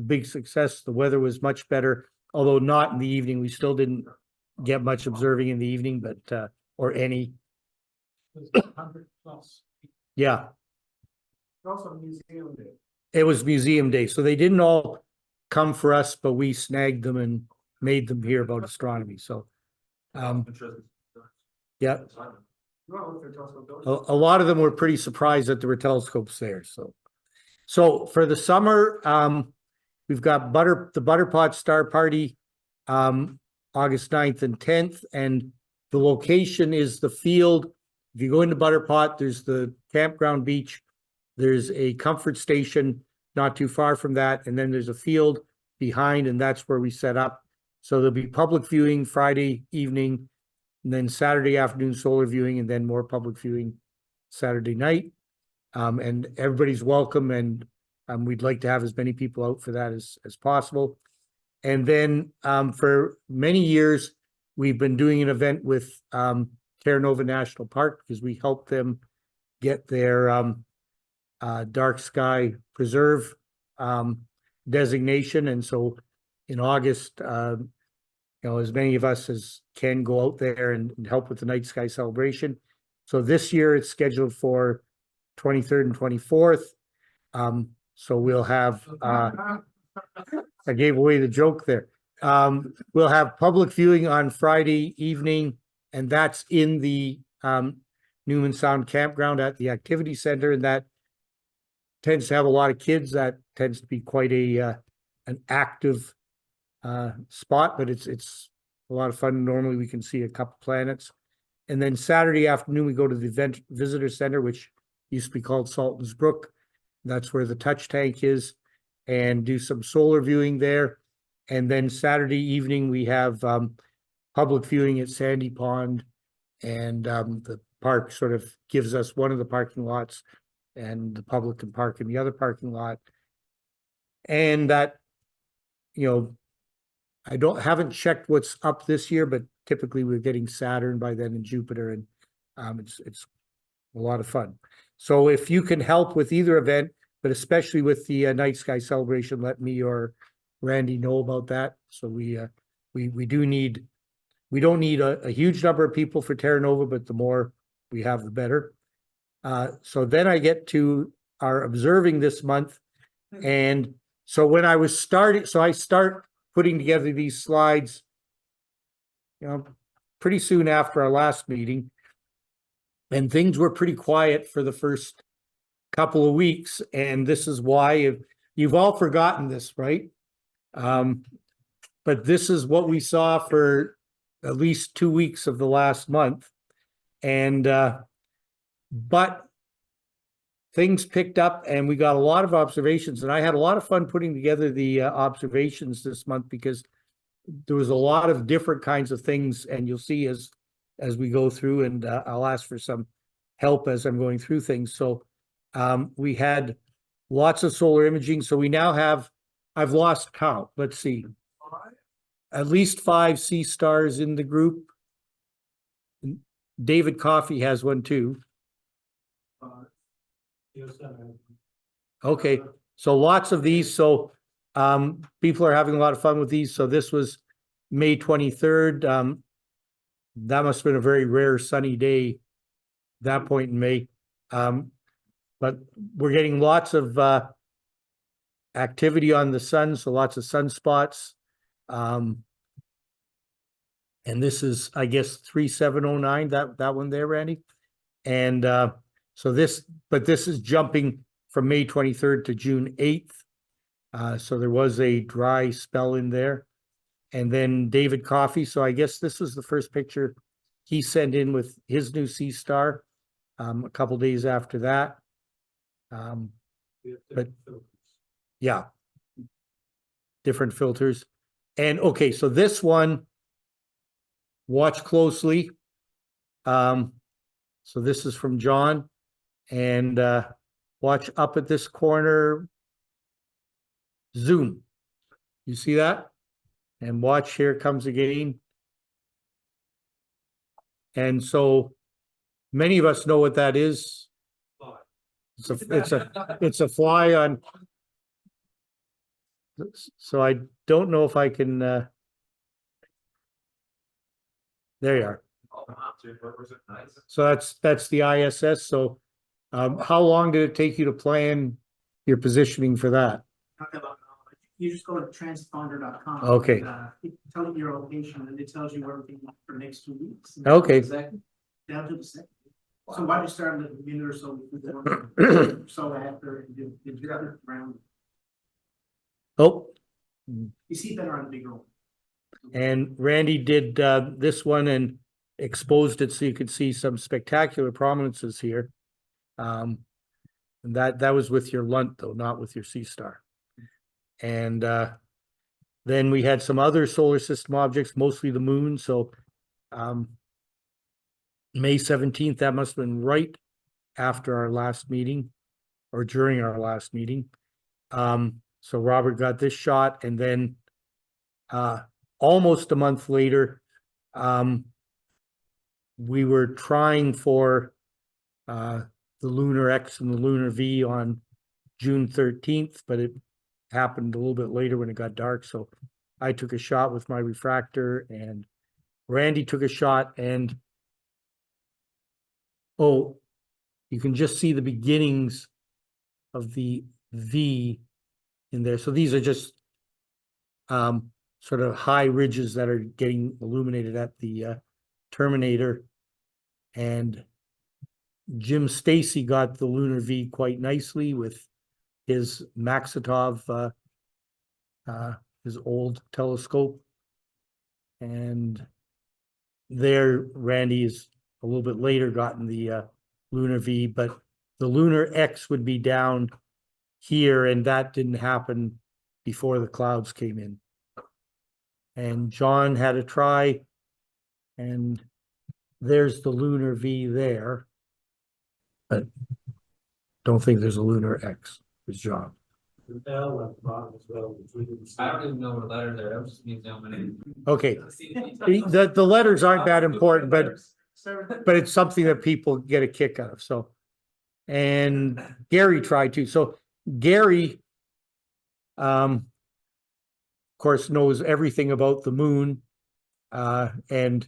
big success. The weather was much better, although not in the evening. We still didn't get much observing in the evening, but or any. 100 plus. Yeah. Also museum day. It was museum day, so they didn't all come for us, but we snagged them and made them hear about astronomy. So, yeah, a lot of them were pretty surprised that there were telescopes there. So for the summer, we've got the Butterpot Star Party, August 9th and 10th, and the location is the field. If you go into Butterpot, there's the campground beach. There's a comfort station not too far from that, and then there's a field behind, and that's where we set up. So there'll be public viewing Friday evening, and then Saturday afternoon solar viewing, and then more public viewing Saturday night. And everybody's welcome, and we'd like to have as many people out for that as possible. And then for many years, we've been doing an event with Terra Nova National Park, because we helped them get their dark sky preserve designation. And so in August, as many of us as can go out there and help with the night sky celebration. So this year it's scheduled for 23rd and 24th. So we'll have, I gave away the joke there. We'll have public viewing on Friday evening, and that's in the Newman Sound Campground at the Activity Center, and that tends to have a lot of kids. That tends to be quite an active spot, but it's a lot of fun. Normally we can see a couple planets. And then Saturday afternoon, we go to the visitor center, which used to be called Salton's Brook. That's where the touch tank is, and do some solar viewing there. And then Saturday evening, we have public viewing at Sandy Pond, and the park sort of gives us one of the parking lots, and the public can park in the other parking lot. And that, I haven't checked what's up this year, but typically we're getting Saturn by then and Jupiter, and it's a lot of fun. So if you can help with either event, but especially with the night sky celebration, let me or Randy know about that. So we don't need a huge number of people for Terra Nova, but the more we have, the better. So then I get to our observing this month. And so when I was starting, so I start putting together these slides, pretty soon after our last meeting. And things were pretty quiet for the first couple of weeks, and this is why you've all forgotten this, right? But this is what we saw for at least 2 weeks of the last month. And but things picked up and we got a lot of observations, and I had a lot of fun putting together the observations this month because there was a lot of different kinds of things, and you'll see as we go through, and I'll ask for some help as I'm going through things. So we had lots of solar imaging. So we now have, I've lost count. Let's see, at least 5 C stars in the group. David Coffey has one too. Okay, so lots of these. So people are having a lot of fun with these. So this was May 23rd. That must have been a very rare sunny day that point in May. But we're getting lots of activity on the sun, so lots of sunspots. And this is, I guess, 3709, that one there, Randy. And so this is jumping from May 23rd to June 8th. So there was a dry spell in there. And then David Coffey. So I guess this was the first picture he sent in with his new sea star a couple days after that. But yeah, different filters. And okay, so this one, watch closely. So this is from John, and watch up at this corner, zoom. You see that? And watch, here it comes again. And so many of us know what that is. It's a fly on. So I don't know if I can. There you are. So that's the ISS. So how long did it take you to plan your positioning for that? You just go to transponder.com. Okay. Tell it your location, and it tells you everything for the next 2 weeks. Okay. Down to the second. So why don't you start at the minute or so before, so after, and do the other round. Oh, You see better on the bigger one. and Randy did this one and exposed it so you could see some spectacular prominences here. And that was with your Lunt, though, not with your sea star. And then we had some other solar system objects, mostly the moon. So May 17th, that must have been right after our last meeting or during our last meeting. So Robert got this shot, and then almost a month later, we were trying for the lunar X and the lunar V on June 13th, but it happened a little bit later when it got dark. So I took a shot with my refractor, and Randy took a shot, and oh, you can just see the beginnings of the V in there. So these are just sort of high ridges that are getting illuminated at the terminator. And Jim Stacy got the lunar V quite nicely with his Maxitov, his old telescope. And there, Randy is a little bit later gotten the lunar V, but the lunar X would be down here, and that didn't happen before the clouds came in. And John had a try, and there's the lunar V there, but don't think there's a lunar X. It's John. I don't even know what letter there. I'm just being dominated. Okay, the letters aren't that important, but it's something that people get a kick out of. So, and Gary tried to. So Gary, of course, knows everything about the moon, and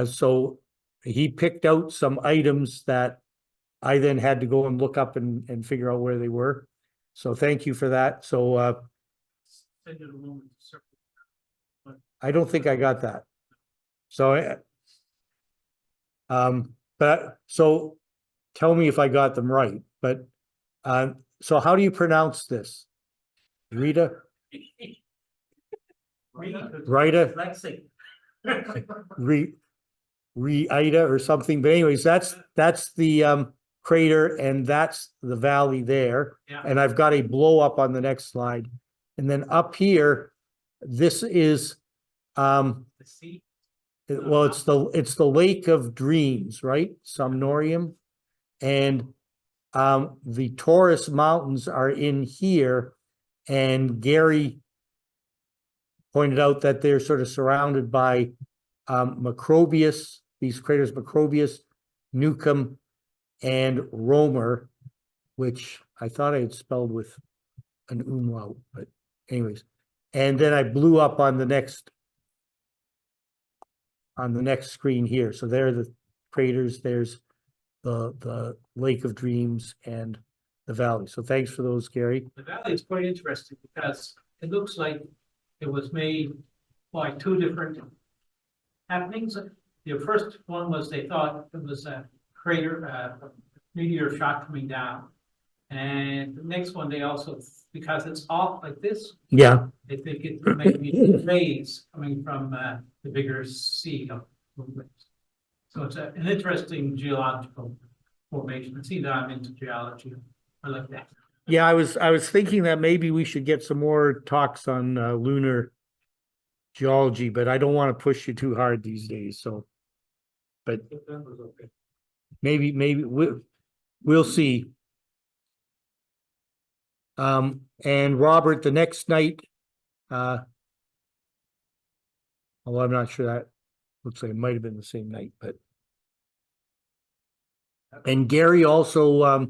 so he picked out some items that I then had to go and look up and figure out where they were. So thank you for that. So I don't think I got that. So But so tell me if I got them right, but so how do you pronounce this? Rita? Rita? Ida or something, but anyways, that's the crater and that's the valley there. Yeah. And I've got a blow up on the next slide. And then up here, this is The sea. well, it's the Lake of Dreams, right? Somnorium. And the Taurus Mountains are in here, and Gary pointed out that they're sort of surrounded by Macrobius, these craters Macrobius, Newcomb, and Romer, which I thought I had spelled with an umlaut, but anyways. And then I blew up on the next screen here. So there are the craters, there's the Lake of Dreams and the valley. So thanks for those, Gary. The valley is quite interesting because it looks like it was made by two different happenings. The first one was they thought it was a crater, a meteor shot coming down. And the next one, they also, because it's off like this, Yeah. they think it may be rays coming from the bigger sea of movement. So it's an interesting geological formation. See that I'm into geology. I like that. Yeah, I was thinking that maybe we should get some more talks on lunar geology, but I don't want to push you too hard these days. So, but maybe we'll see. And Robert, the next night, although I'm not sure, that looks like it might have been the same night, but. And Gary also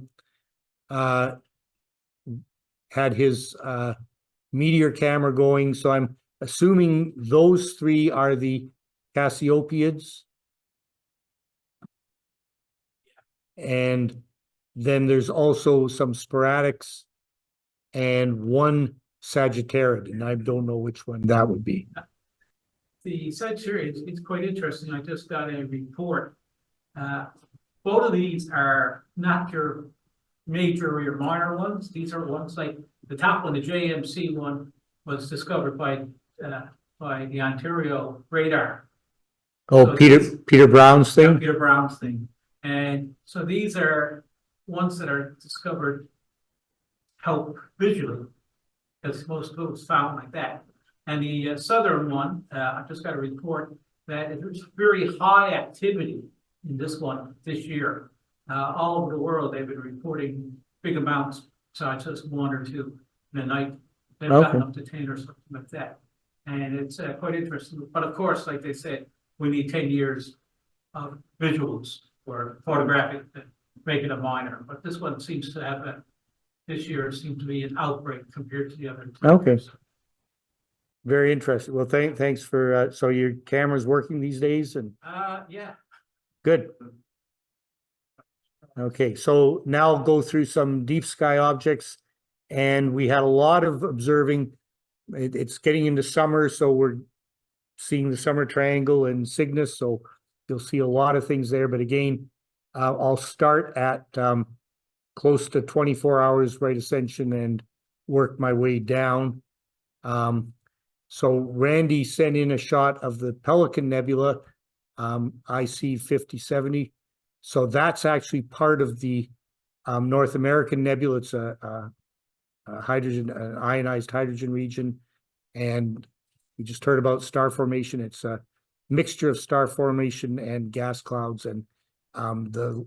had his meteor camera going, so I'm assuming those three are the Cassiopeids. And then there's also some sporadics and one Sagittariid, and I don't know which one that would be. The Sagittarius is quite interesting. I just got a report. Both of these are not your major or your minor ones. These are ones like the top one, the JMC one, was discovered by the Ontario radar. Oh, So Peter Brown's thing? Peter Brown's thing. And so these are ones that are discovered help visually, because most of those found like that. And the southern one, I just got a report that there's very high activity in this one this year. All over the world, they've been reporting big amounts, besides just one or two in a night. They've gotten up to 10 or something like that. And it's quite interesting. But of course, like they said, we need 10 years of visuals or photographic to make it a minor. But this one seems to have this year seems to be an outbreak compared to the other two. Okay. Very interesting. Well, thanks for, so your camera's working these days and Yeah. good. Okay, so now I'll go through some deep sky objects, and we had a lot of observing. It's getting into summer, so we're seeing the summer triangle and Cygnus, so you'll see a lot of things there. But again, I'll start at close to 24 hours right ascension and work my way down. So Randy sent in a shot of the Pelican Nebula, IC 5070. So that's actually part of the North American nebula. It's a hydrogen, an ionized hydrogen region. And we just heard about star formation. It's a mixture of star formation and gas clouds, and the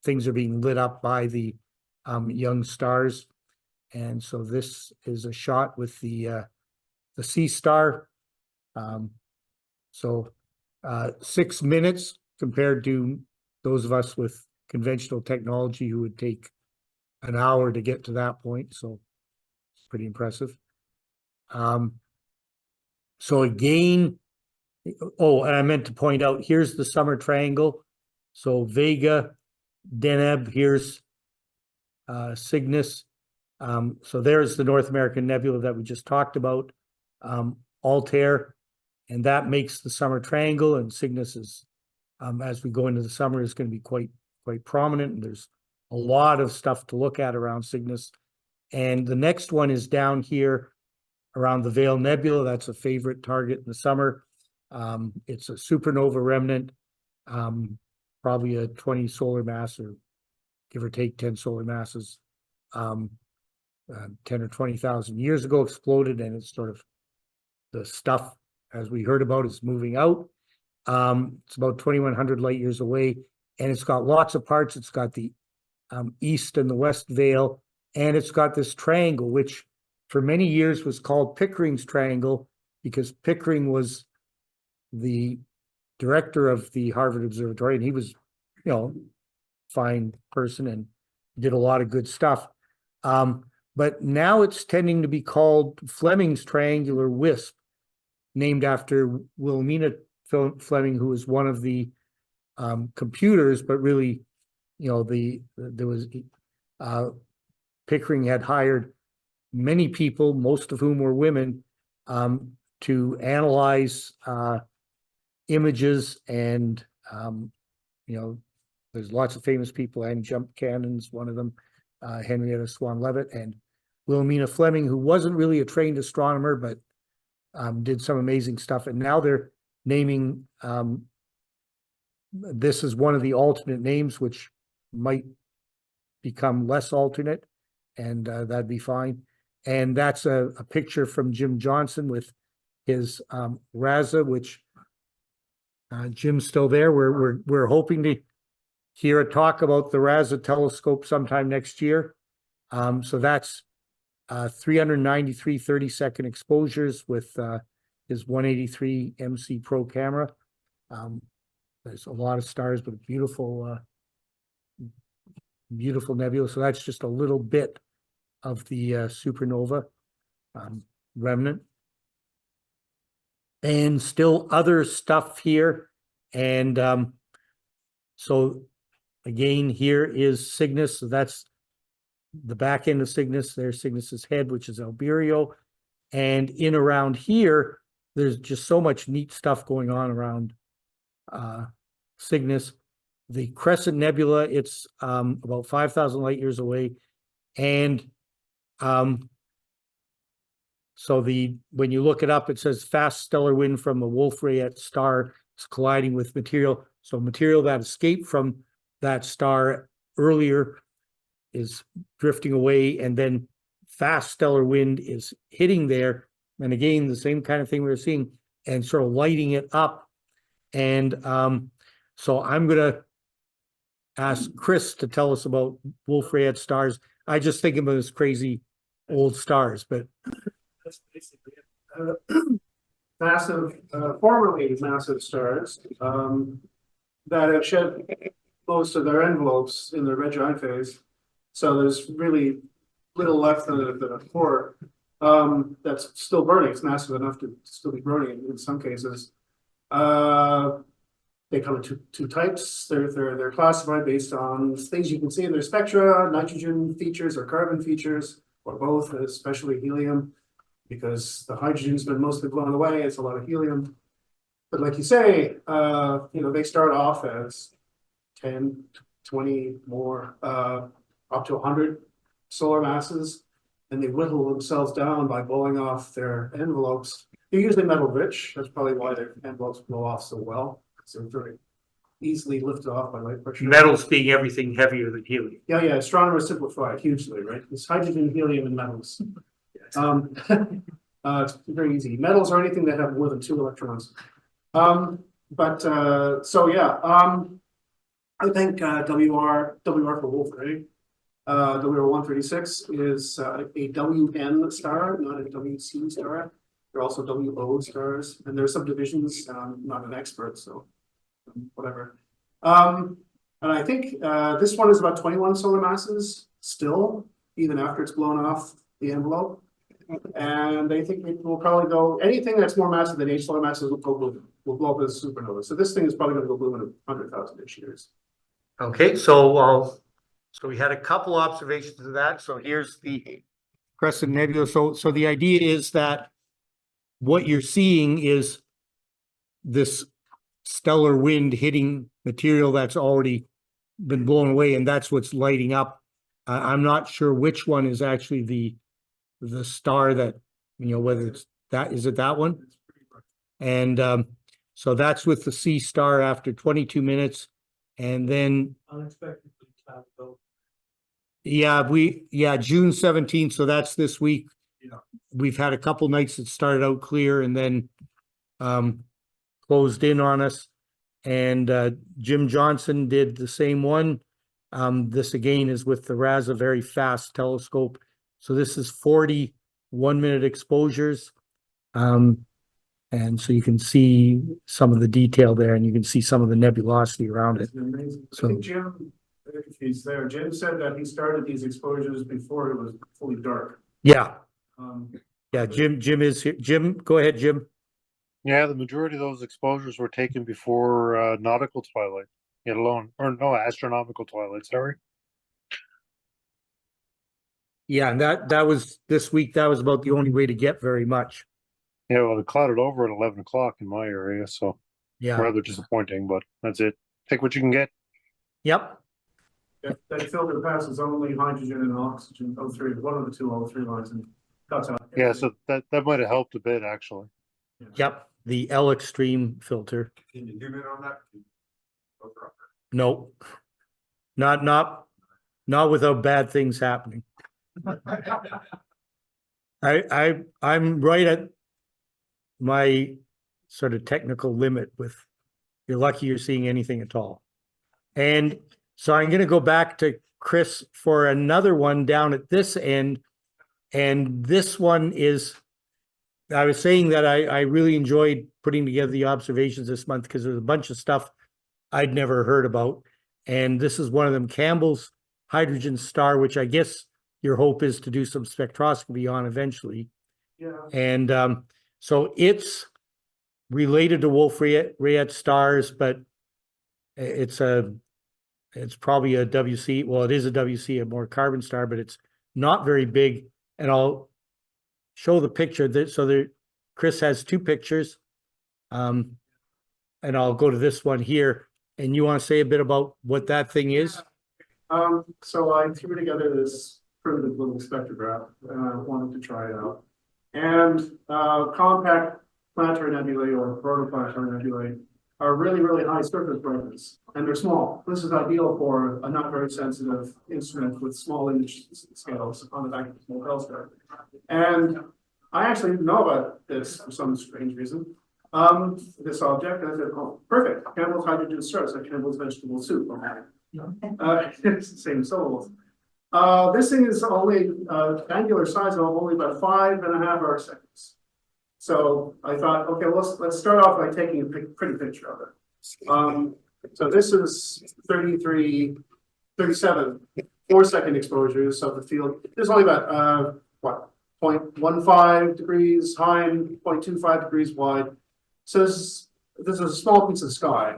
things are being lit up by the young stars. And so this is a shot with the sea star. So 6 minutes compared to those of us with conventional technology who would take an hour to get to that point. So it's pretty impressive. So again, oh, and I meant to point out, here's the summer triangle. So Vega, Deneb, here's Cygnus. So there's the North American Nebula that we just talked about, Altair, and that makes the summer triangle, and Cygnus is as we go into the summer is going to be quite prominent. And there's a lot of stuff to look at around Cygnus. And the next one is down here around the Veil Nebula. That's a favorite target in the summer. It's a supernova remnant, probably a 20 solar mass, or give or take 10 solar masses. 10 or 20,000 years ago exploded, and it's sort of the stuff, as we heard about, is moving out. It's about 2,100 light years away, and it's got lots of parts. It's got the east and the west veil, and it's got this triangle, which for many years was called Pickering's Triangle, because Pickering was the director of the Harvard Observatory, and he was, you know, fine person and did a lot of good stuff. But now it's tending to be called Fleming's Triangular Wisp, named after Wilhelmina Fleming, who was one of the computers, but really, you know, there was Pickering had hired many people, most of whom were women, to analyze images, and you know, there's lots of famous people. Anne Jump Cannon's one of them, Henrietta Swan Leavitt, and Wilhelmina Fleming, who wasn't really a trained astronomer, but did some amazing stuff. And now they're naming this is one of the alternate names, which might become less alternate, and that'd be fine. And that's a picture from Jim Johnson with his RASA, which Jim's still there. We're hoping to hear a talk about the RASA telescope sometime next year. So that's 393 30-second exposures with his 183 MC Pro camera. There's a lot of stars, but beautiful, beautiful nebula. So that's just a little bit of the supernova remnant. And still other stuff here. And so again, here is Cygnus. So that's the back end of Cygnus. There's Cygnus's head, which is Alberio. And in around here, there's just so much neat stuff going on around Cygnus. The Crescent Nebula, it's about 5,000 light years away. And so when you look it up, it says fast stellar wind from a Wolf-Rayet star is colliding with material. So material that escaped from that star earlier is drifting away, and then fast stellar wind is hitting there. And again, the same kind of thing we were seeing, and sort of lighting it up. And so I'm going to ask Chris to tell us about Wolf-Rayet stars. I just think of them as crazy old stars, but That's basically it. Massive, formerly massive stars that have shed most of their envelopes in the red giant phase. So there's really little left of the core that's still burning. It's massive enough to still be burning in some cases. They come in two types. They're classified based on things you can see in their spectra, nitrogen features or carbon features, or both, especially helium, because the hydrogen's been mostly blown away. It's a lot of helium. But like you say, you know, they start off as 10, 20 more, up to 100 solar masses, and they whittle themselves down by blowing off their envelopes. They're usually metal rich. That's probably why their envelopes blow off so well, because they're very easily lifted off by light pressure. metals being everything heavier than helium. Yeah, astronomers simplify it hugely, right? It's hydrogen, helium, and metals. It's very easy. Metals are anything that have more than 2 electrons. So yeah, I think WR for Wolf, right? WR136 is a WN star, not a WC star. There are also WO stars, and there are subdivisions. I'm not an expert, so whatever. And I think this one is about 21 solar masses still, even after it's blown off the envelope. And they think it will probably go, anything that's more massive than 8 solar masses will blow up as a supernova. So this thing is probably going to go blue in 100,000-ish years. Okay, so we had a couple observations of that. So here's the Crescent Nebula. So the idea is that what you're seeing is this stellar wind hitting material that's already been blown away, and that's what's lighting up. I'm not sure which one is actually the star that, whether it's that, is it that one? And so that's with the C star after 22 minutes. And then Unexpectedly clouded over. June 17th. So that's this week. Yeah. We've had a couple nights that started out clear and then closed in on us. And Jim Johnson did the same one. This again is with the RASA Very Fast Telescope. So this is 40 1-minute exposures. And so you can see some of the detail there, and you can see some of the nebulosity around it. It's amazing. So- I think Jim, if he's there, Jim said that he started these exposures before it was fully dark. Yeah, Um, Jim is here. Jim, go ahead, Jim. Yeah, the majority of those exposures were taken before nautical twilight, let alone, or no, astronomical twilight, sorry. Yeah, and that was this week. That was about the only way to get very much. Yeah, well, it clouded over at 11 o'clock in my area, so Yeah. rather disappointing, but that's it. Take what you can get. Yep. that filter passes only hydrogen and oxygen, O3, one of the two O3 lines, and cuts out. Yeah, so that might have helped a bit, actually. Yep. The L extreme filter. Can you zoom in on that? No. Not without bad things happening. I'm right at my sort of technical limit with, you're lucky you're seeing anything at all. And so I'm going to go back to Chris for another one down at this end. And this one is, I was saying that I really enjoyed putting together the observations this month because there's a bunch of stuff I'd never heard about. And this is one of them, Campbell's hydrogen star, which I guess your hope is to do some spectroscopy on eventually. Yeah. And so it's related to Wolf-Rayet stars, but it's probably a WC. Well, it is a WC, a more carbon star, but it's not very big. And I'll show the picture that, so there, Chris has two pictures. And I'll go to this one here. And you want to say a bit about what that thing is? So I threw together this primitive little spectrograph and I wanted to try it out. And compact planetary nebulae or protoplanetary nebulae are really, really high surface brightness, and they're small. This is ideal for a not very sensitive instrument with small image scales on the back of a small telescope. And I actually didn't know about this for some strange reason. This object, and I said, oh, perfect. Campbell's hydrogen star, it's like Campbell's vegetable soup. It's the same syllables. This thing is only angular size of only about 5.5 arcseconds. So I thought, okay, let's start off by taking a pretty picture of it. So this is 37 4-second exposures of the field. There's only about 0.15 degrees high and 0.25 degrees wide. So this is a small piece of sky.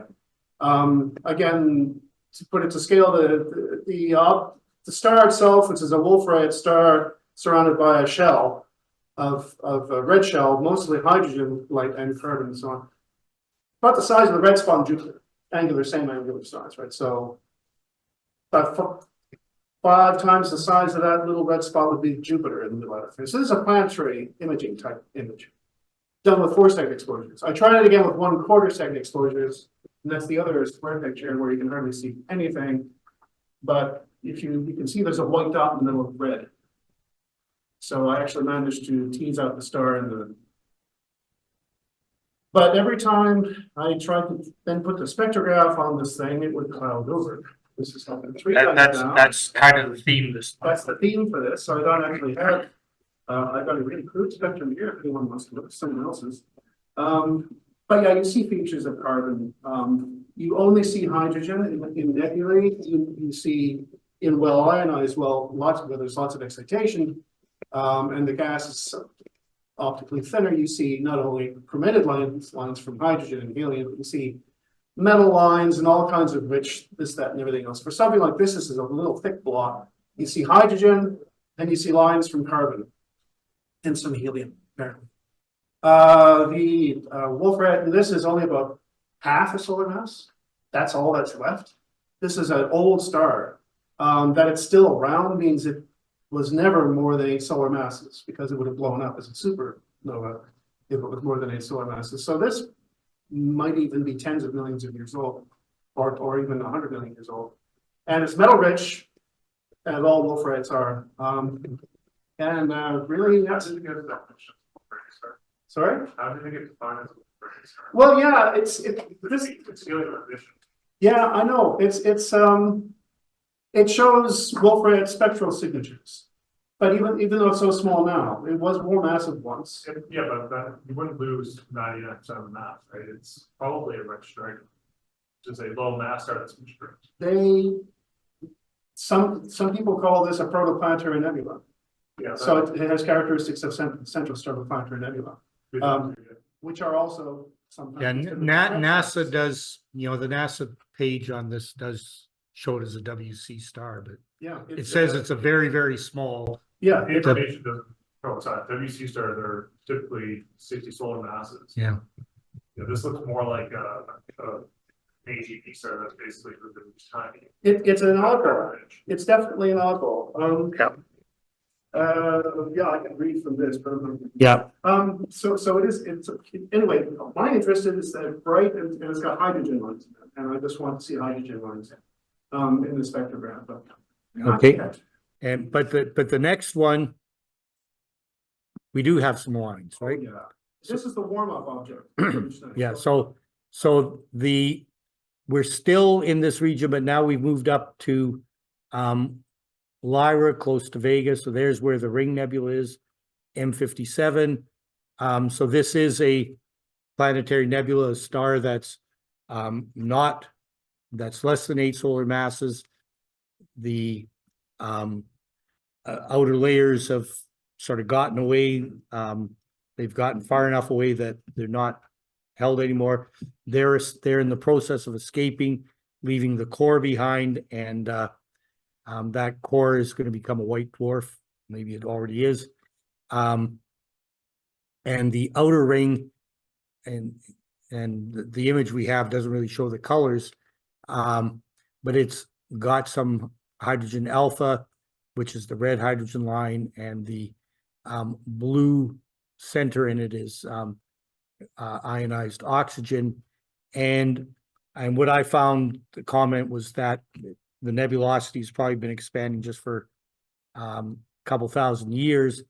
Again, to put it to scale, the star itself, which is a Wolf-Rayet star surrounded by a shell of a red shell, mostly hydrogen, light, and carbon, and so on. About the size of the red spot in Jupiter, same angular size, right? So about 5 times the size of that little red spot would be Jupiter in the middle of it. So this is a planetary imaging type image done with 4-second exposures. I tried it again with 1/4-second exposures, and that's the other square picture where you can hardly see anything. But if you can see there's a white dot in the middle of red. So I actually managed to tease out the star in the. But every time I tried to then put the spectrograph on this thing, it would cloud over. This has happened 3 times now. That's kind of the theme this. That's the theme for this. So I don't actually have. I've got a really crude spectrum here if anyone wants to look at someone else's. But yeah, you see features of carbon. You only see hydrogen in nebulae. You see in well ionized, where there's lots of excitation, and the gas is optically thinner. You see not only permitted lines from hydrogen and helium, but you see metal lines and all kinds of rich this, that, and everything else. For something like this is a little thick block. You see hydrogen, and you see lines from carbon and some helium, apparently. The Wolf-Rayet, and this is only about half a solar mass. That's all that's left. This is an old star. That it's still around means it was never more than 8 solar masses, because it would have blown up as a supernova if it was more than 8 solar masses. So this might even be tens of millions of years old, or even 100 million years old. And it's metal rich, as all wolfrites are. Really, that's sorry. How did they get defined as a wolfrite star? Well, yeah, It's really efficient. yeah, I know. It shows wolfrite spectral signatures, but even though it's so small now, it was more massive once. Yeah, but that, you wouldn't lose 99% of the mass, right? It's probably a rich string. Just a low mass star that's rich. Some people call this a protoplanetary nebula. Yeah. So it has characteristics of central star planetary nebula, which are also sometimes. Yeah, NASA does, the NASA page on this does show it as a WC star, but Yeah. it says it's a very, very small. Yeah. The information doesn't coincide. WC star, they're typically 60 solar masses. Yeah. This looks more like a AGP star that's basically the tiny. It's an oddball. It's definitely an oddball. Yeah, I can read from this, but. Yeah. So it is, anyway, my interest is that it's bright and it's got hydrogen lines in it, and I just want to see hydrogen lines in the spectrograph, but. not Okay. yet. But the next one, we do have some lines, right? Yeah, this is the warm-up object. Yeah, so we're still in this region, but now we've moved up to Lyra, close to Vega. So there's where the Ring Nebula is, M57. So this is a planetary nebula, a star that's that's less than 8 solar masses. The outer layers have sort of gotten away. They've gotten far enough away that they're not held anymore. They're in the process of escaping, leaving the core behind, and that core is going to become a white dwarf. Maybe it already is. And the outer ring, and the image we have doesn't really show the colors, but it's got some hydrogen alpha, which is the red hydrogen line, and the blue center in it is ionized oxygen. And what I found, the comment was that the nebulosity has probably been expanding just for a couple thousand years,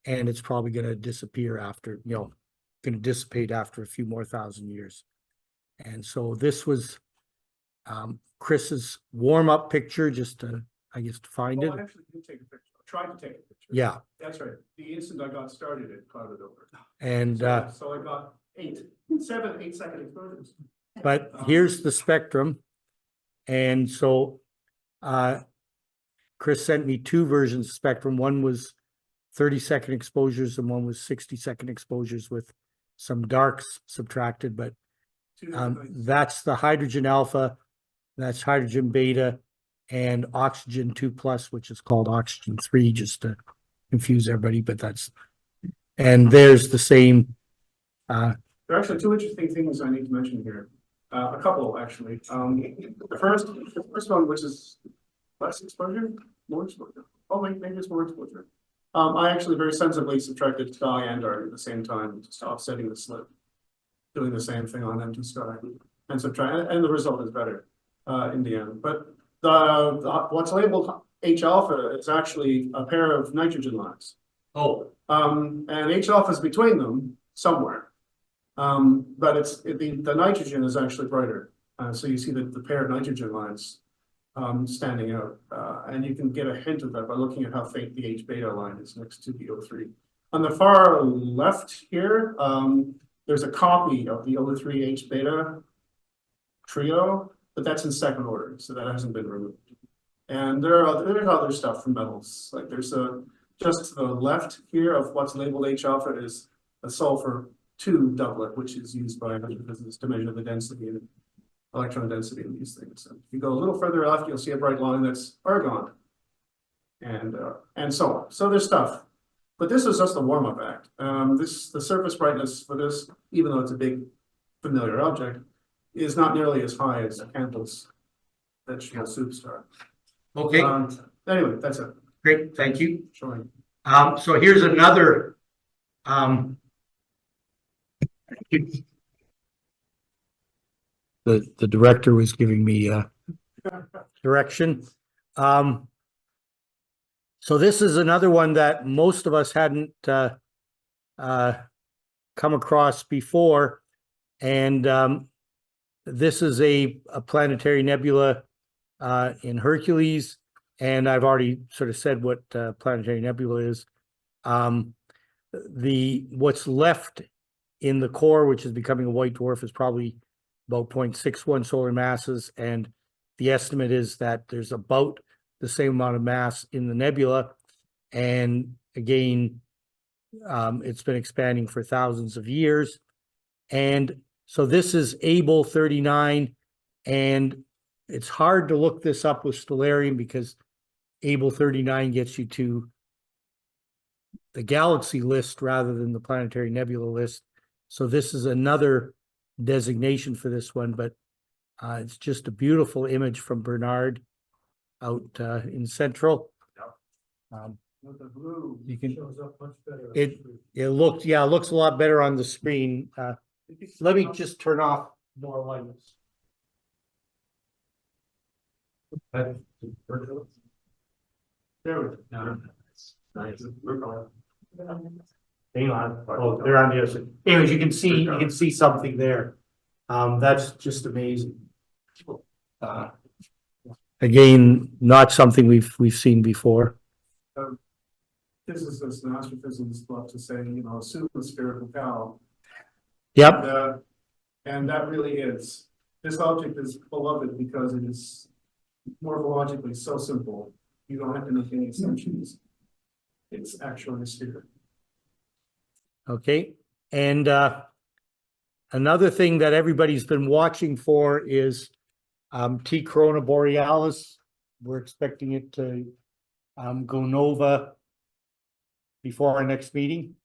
and it's probably going to disappear after, going to dissipate after a few more thousand years. And so this was Chris's warm-up picture, just to, I guess, to find it. I actually did take a picture. I tried to take a picture. Yeah. That's right. The instant I got started, it clouded over. And So I got 8 second exposures. but here's the spectrum. And so Chris sent me 2 versions of spectrum. One was 30-second exposures and one was 60-second exposures with some darks subtracted, but that's the hydrogen alpha, that's hydrogen beta, and oxygen 2+, which is called oxygen 3, just to confuse everybody, but that's, and there's the same. There are actually 2 interesting things I need to mention here. A couple, actually. The first one, which is less exposure, more exposure. Oh, maybe it's more exposure. I actually very sensibly subtracted sky and dark at the same time, just offsetting the slip, doing the same thing on empty sky, and subtract, and the result is better in the end. But what's labeled H alpha is actually a pair of nitrogen lines. Oh. And H alpha is between them somewhere. But the nitrogen is actually brighter. So you see the pair of nitrogen lines standing out. And you can get a hint of that by looking at how faint the H beta line is next to the O3. On the far left here, there's a copy of the O3 H beta trio, but that's in second order, so that hasn't been removed. And there's other stuff from metals. Like there's just to the left here of what's labeled H alpha is a sulfur 2 doublet, which is used by physicists to measure the density and electron density in these things. And if you go a little further left, you'll see a bright line that's argon, and so on. So there's stuff, but this is just a warm-up act. The surface brightness for this, even though it's a big familiar object, is not nearly as high as Campbell's vegetable soup star. Okay, Anyway, that's it. great, thank you. Showing. So here's another, the director was giving me, direction. So this is another one that most of us hadn't, come across before. And, this is a planetary nebula, in Hercules. And I've already sort of said what, planetary nebula is. What's left in the core, which is becoming a white dwarf, is probably about 0.61 solar masses, and the estimate is that there's about the same amount of mass in the nebula. And again, it's been expanding for thousands of years. And so this is Able 39, and it's hard to look this up with Stellarium because Able 39 gets you to the galaxy list rather than the planetary nebula list. So this is another designation for this one, but it's just a beautiful image from Bernard out in Central. With the blue, You can- shows up much better. It looks a lot better on the screen. Let me just turn off more lights. There we go. Nice. Hang on. Oh, they're on the other side. Anyways, you can see something there. That's just amazing. Again, not something we've seen before. Physicists and astrophysicists love to say, super spherical cow. Yep. And that really is. This object is beloved because it is morphologically so simple. You don't have to make any assumptions. It's actually a sphere. Okay. And another thing that everybody's been watching for is T Corona Borealis. We're expecting it to go nova before our next meeting,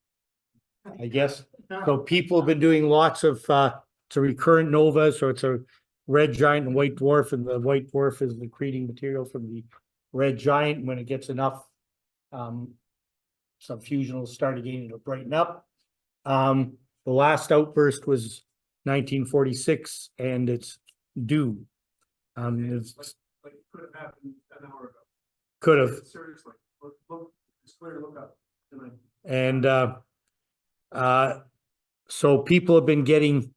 I guess. So people have been doing lots of it's a recurrent nova, so it's a red giant and white dwarf, and the white dwarf is the accreting material from the red giant. When it gets enough some fusion will start again, it'll brighten up. The last outburst was 1946, and it's due. It's Like it could have happened an hour ago. could have. Seriously, look, square, look up tonight. And so people have been getting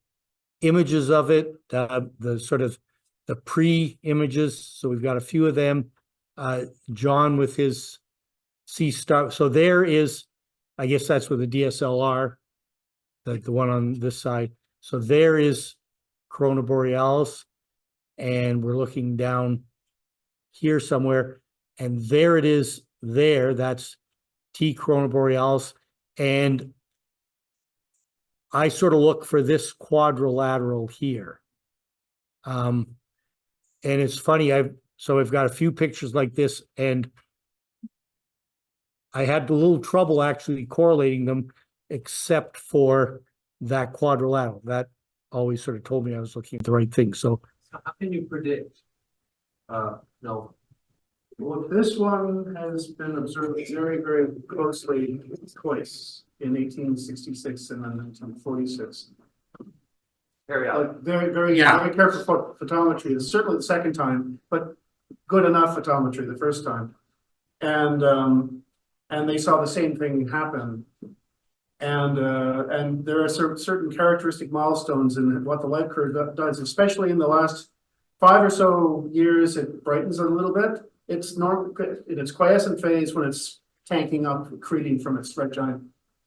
images of it, the sort of the pre-images. So we've got a few of them. John with his C star. So there is, I guess that's with the DSLR, the one on this side. So there is Corona Borealis, and we're looking down here somewhere, and there it is there. That's T Corona Borealis. And I sort of look for this quadrilateral here. And it's funny, I've got a few pictures like this, and I had a little trouble actually correlating them, except for that quadrilateral. That always sort of told me I was looking at the right thing. So How can you predict? No, Well, this one has been observed very, very closely twice in 1866 and then 1946. carry out. Very, very, Yeah. very careful photometry. It's certainly the second time, but good enough photometry the first time. And they saw the same thing happen. And there are certain characteristic milestones in what the light curve does, especially in the last 5 or so years. It brightens a little bit. It's in its quiescent phase when it's tanking up, accreting from its red giant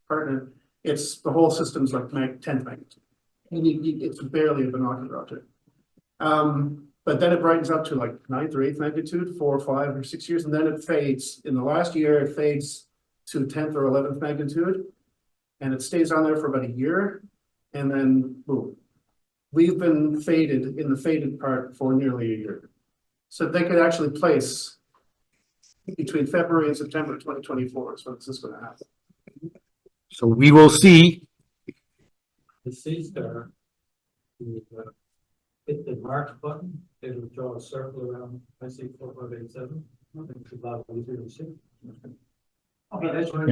partner. It's the whole system's like 10th magnitude. And it's barely a binocular object. But then it brightens up to like 9th or 8th magnitude, 4 or 5 or 6 years, and then it fades. In the last year, it fades to 10th or 11th magnitude, and it stays on there for about a year, and then boom. We've been faded in the faded part for nearly a year. So they could actually place between February and September 2024 is when this is going to happen. So we will see. The C star is hit the mark button, it will draw a circle around, I see 4587. It's a lot easier to see. Okay, that's what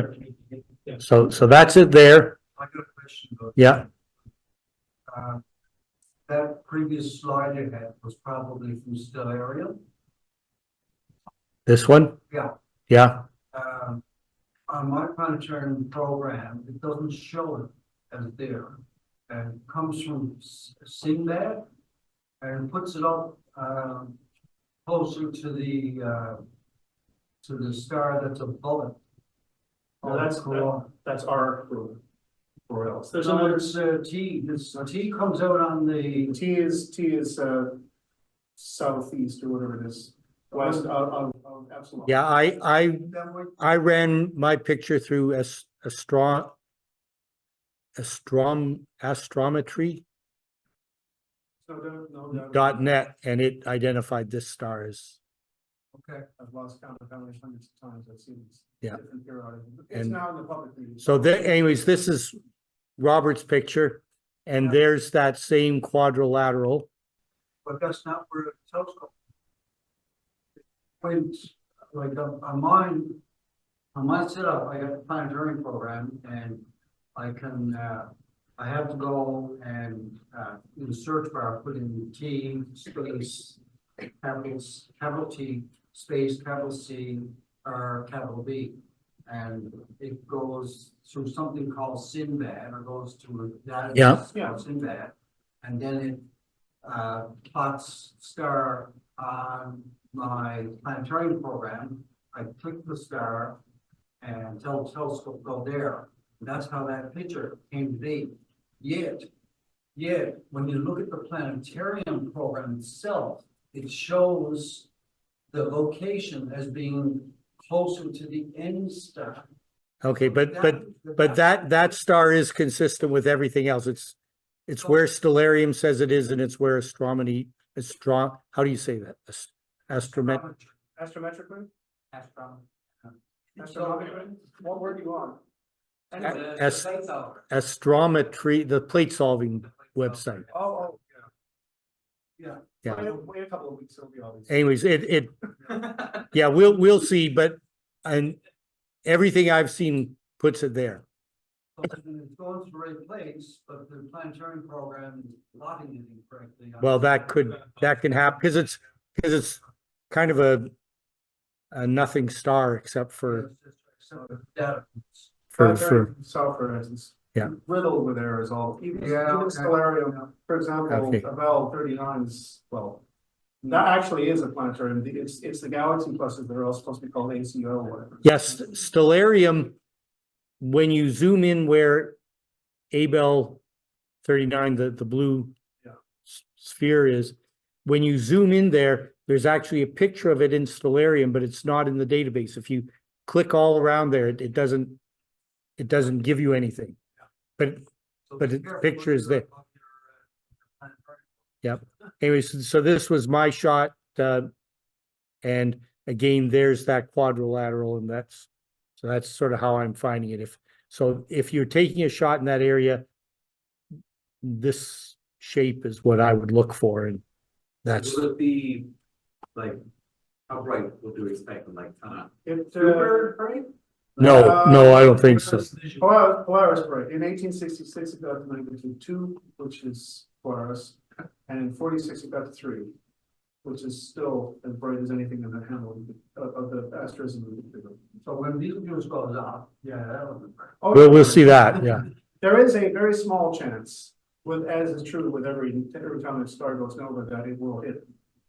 Yeah. So that's it there. I got a question about. Yeah, That previous slide you had was probably from Stellarium. this one? Yeah. Yeah, On my planetarium program, it doesn't show it as there. And it comes from Sinbad and puts it up, closer to the star that's above it. No, that's our crew. Or else. There's No, another, it's T, this T comes out on the, T is southeast or whatever it is, west of Epsilon. yeah, I ran my picture through astrometry.net No, .net, and it identified this star as, okay. I've lost count of how many hundreds of times I've seen this. Yeah. Different periodic. It's And now in the public meeting. so anyways, this is Robert's picture, and Yeah. there's that same quadrilateral. But that's not where the telescope. When, like, on my setup, I got the planetarium program and I can, I have to go and, in the search bar, put in T, space, capital T, space, capital C, or capital B. And it goes through something called Sinbad, or goes to a database Yeah. called Sinbad. And then it plots star on my planetarium program. I click the star and tell the telescope go there. And that's how that picture came to be. Yet, when you look at the planetarium program itself, it shows the location as being closer to the end star. Okay, but that star is consistent with everything else. It's where Stellarium says it is, and it's where astronomy, how do you say that? Astromet, Astrometrically? Astronomy. Astronomically? What word do you want? Anyway, As- the lights out. astrometry, the plate solving website. Oh, Yeah. Yeah. wait a couple of weeks, it'll be obvious. Anyways, yeah, we'll see, but, and everything I've seen puts it there. So it's going to the right place, but the planetarium program is plotting it incorrectly. Well, that can happen, because it's kind of a nothing star except for, Data. for, Software, instance. Yeah. Riddled with errors all, even Yeah, okay. Stellarium, for example, Okay. Abel 39 is, well, that actually is a planetarium. It's the galaxy clusters that are all supposed to be called ACO or whatever. yes, Stellarium, when you zoom in where Abel 39, the blue Yeah. sphere is, when you zoom in there, there's actually a picture of it in Stellarium, but it's not in the database. If you click all around there, it doesn't give you anything. But the picture is there. Yep. Anyways, so this was my shot, and again, there's that quadrilateral, and that's sort of how I'm finding it. If you're taking a shot in that area, this shape is what I would look for, and that's, Will it be like, how bright would you expect, like, It, right? no, I don't think so. Polaris, right. In 1866, it got to magnitude 2, which is Polaris, and in 46, it got to 3, which is still as bright as anything in the handle of the asterism. So when Betelgeuse goes up, yeah, that would be great. Oh, We'll see that, yeah. There is a very small chance, as is true with every time a star goes nova, that it will hit,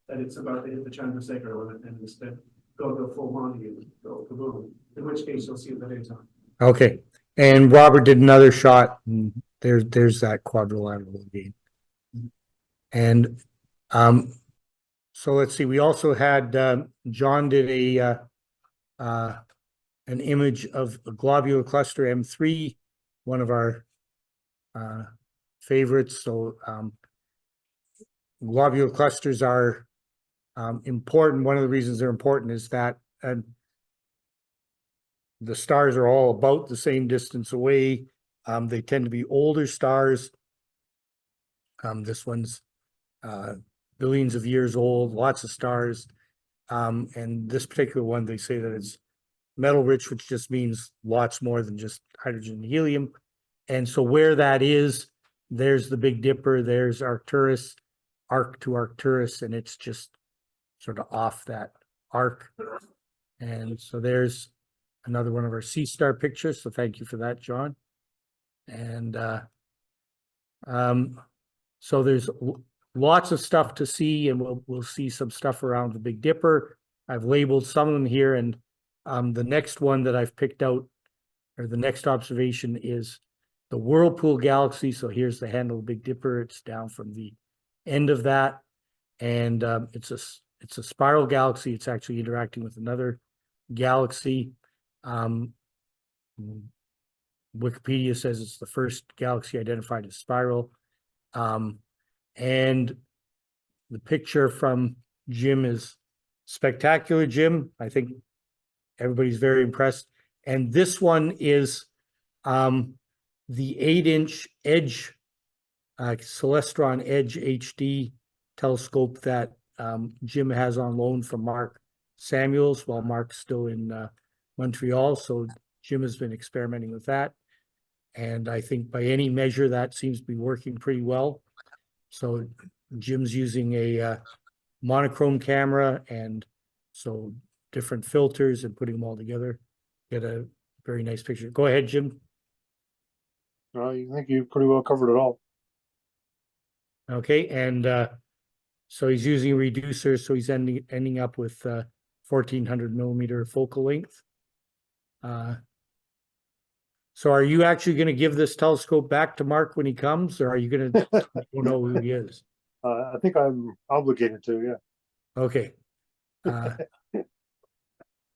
that it's about to hit the Chandrasekhar limit and instead go to full Monty and go kaboom, in which case you'll see it at any time. Okay, and Robert did another shot, and there's that quadrilateral again. And, so let's see, we also had, John did an image of a globular cluster M3, one of our, favorites. So, globular clusters are, important. One of the reasons they're important is that, the stars are all about the same distance away. They tend to be older stars. This one's billions of years old, lots of stars. And this particular one, they say that it's metal rich, which just means lots more than just hydrogen and helium. And so where that is, there's the Big Dipper, there's Arcturus, arc to Arcturus, and it's just sort of off that arc. And so there's another one of our sea star pictures. So thank you for that, John. And so there's lots of stuff to see, and we'll see some stuff around the Big Dipper. I've labeled some of them here, and the next one that I've picked out, or the next observation, is the Whirlpool Galaxy. So here's the handle of the Big Dipper. It's down from the end of that, and it's a spiral galaxy. It's actually interacting with another galaxy. Wikipedia says it's the first galaxy identified as spiral. And the picture from Jim is spectacular, Jim. I think everybody's very impressed. And this one is the 8-inch Edge, Celestron Edge HD telescope that Jim has on loan from Mark Samuels while Mark's still in Montreal. So Jim has been experimenting with that. And I think by any measure, that seems to be working pretty well. So Jim's using a monochrome camera, and so different filters, and putting them all together, get a very nice picture. Go ahead, Jim. I think you pretty well covered it all. Okay, and so he's using a reducer, so he's ending up with 1400 millimeter focal length. So are you actually going to give this telescope back to Mark when he comes, or are you going to you know who he is? I think I'm obligated to, yeah. Okay.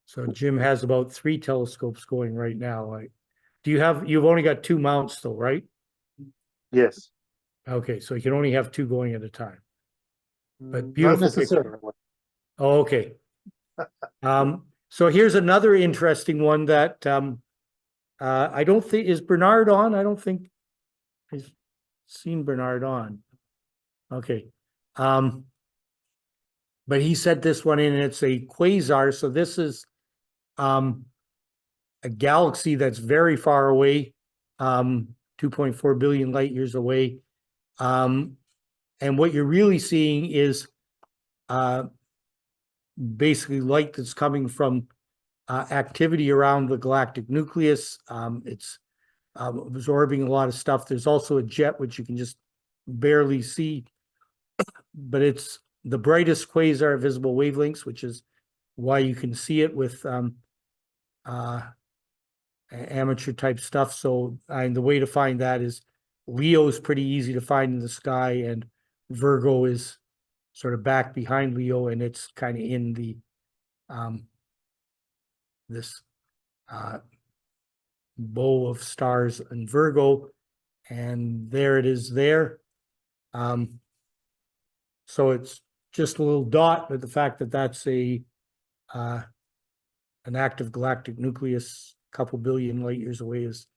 So Jim has about 3 telescopes going right now. You've only got 2 mounts though, right? Yes. Okay, so you can only have 2 going at a time. But Not beautiful picture. necessarily. Oh, okay. So here's another interesting one that I don't think, is Bernard on? I don't think I've seen Bernard on. Okay. But he sent this one in, and it's a quasar. So this is a galaxy that's very far away, 2.4 billion light years away. And what you're really seeing is basically light that's coming from activity around the galactic nucleus. It's absorbing a lot of stuff. There's also a jet, which you can just barely see, but it's the brightest quasar at visible wavelengths, which is why you can see it with amateur type stuff. So the way to find that is Leo is pretty easy to find in the sky, and Virgo is sort of back behind Leo, and it's kind of in the this bow of stars in Virgo, and there it is there. So it's just a little dot, but the fact that that's an active galactic nucleus a couple billion light years away is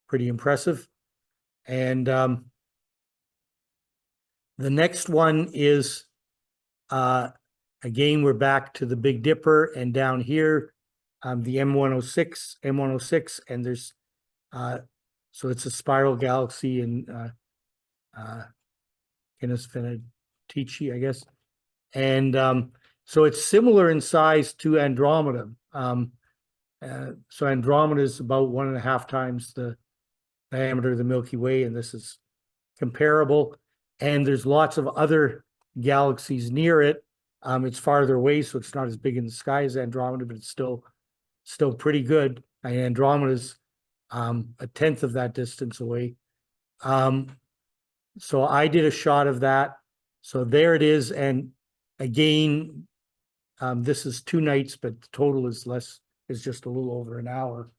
pretty impressive. And the next one is again, we're back to the Big Dipper, and down here the M106, and there's so it's a spiral galaxy in Canis Venatici, I guess. And so it's similar in size to Andromeda. So Andromeda is about 1.5 times the diameter of the Milky Way, and this is comparable. And there's lots of other galaxies near it. It's farther away, so it's not as big in the sky as Andromeda, but it's still pretty good. And Andromeda's 1/10 of that distance away. So I did a shot of that. So there it is. And again, this is 2 nights, but the total is just a little over an hour.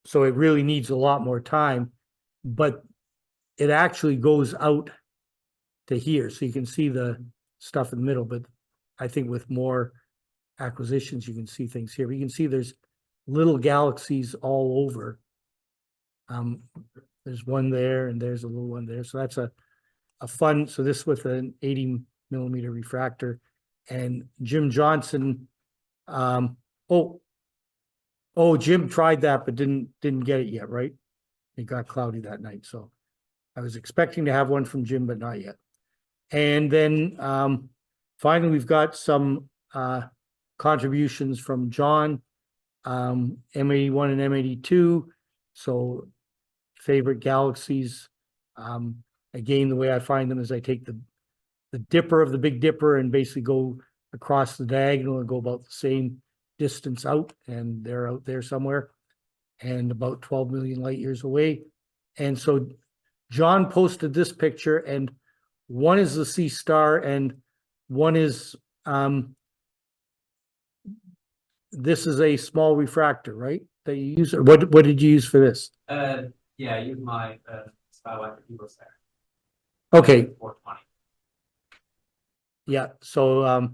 So it really needs a lot more time, but it actually goes out to here. So you can see the stuff in the middle, but I think with more acquisitions, you can see things here. But you can see there's little galaxies all over. there's one there and there's a little one there. So that's a fun, so this with an 80mm refractor. And Jim Johnson, Jim tried that, but didn't get it yet, right? It got cloudy that night, so I was expecting to have one from Jim, but not yet. And then finally, we've got some contributions from John, M81 and M82. So favorite galaxies. Again, the way I find them is I take the dipper of the Big Dipper and basically go across the diagonal and go about the same distance out, and they're out there somewhere and about 12 million light years away. And so John posted this picture, and one is the C star and one is this is a small refractor, right? That you use, or what did you use for this? Yeah, I use my Skywalker Evo Star. Okay, 420. yeah, so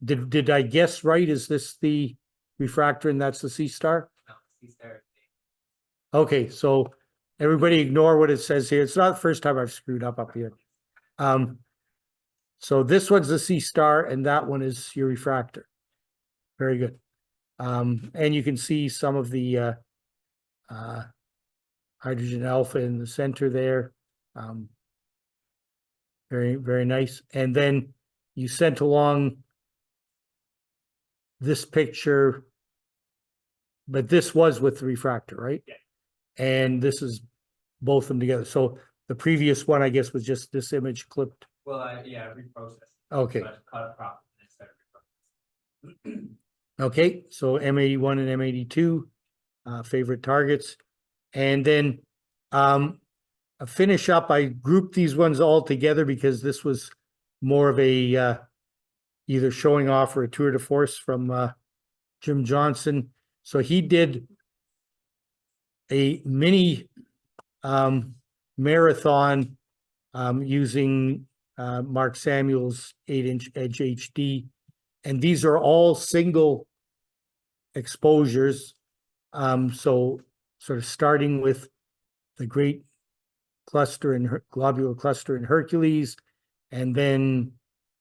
did I guess right? Is this the refractor and that's the C star? No, C Star. Okay, so everybody ignore what it says here. It's not the first time I've screwed up here. So this one's the C star and that one is your refractor. Very good. And you can see some of the hydrogen alpha in the center there. Very, very nice. And then you sent along this picture, but this was with the refractor, right? Yeah. And this is both of them together. So the previous one, I guess, was just this image clipped. Well, reprocessed. Okay. So I cut it properly instead of reprocessed. Okay, so M81 and M82, favorite targets. And then a finish up, I grouped these ones all together because this was more of a either showing off or a tour de force from Jim Johnson. So he did a mini marathon using Mark Samuel's 8-inch Edge HD. And these are all single exposures. So sort of starting with the great cluster and globular cluster in Hercules, and then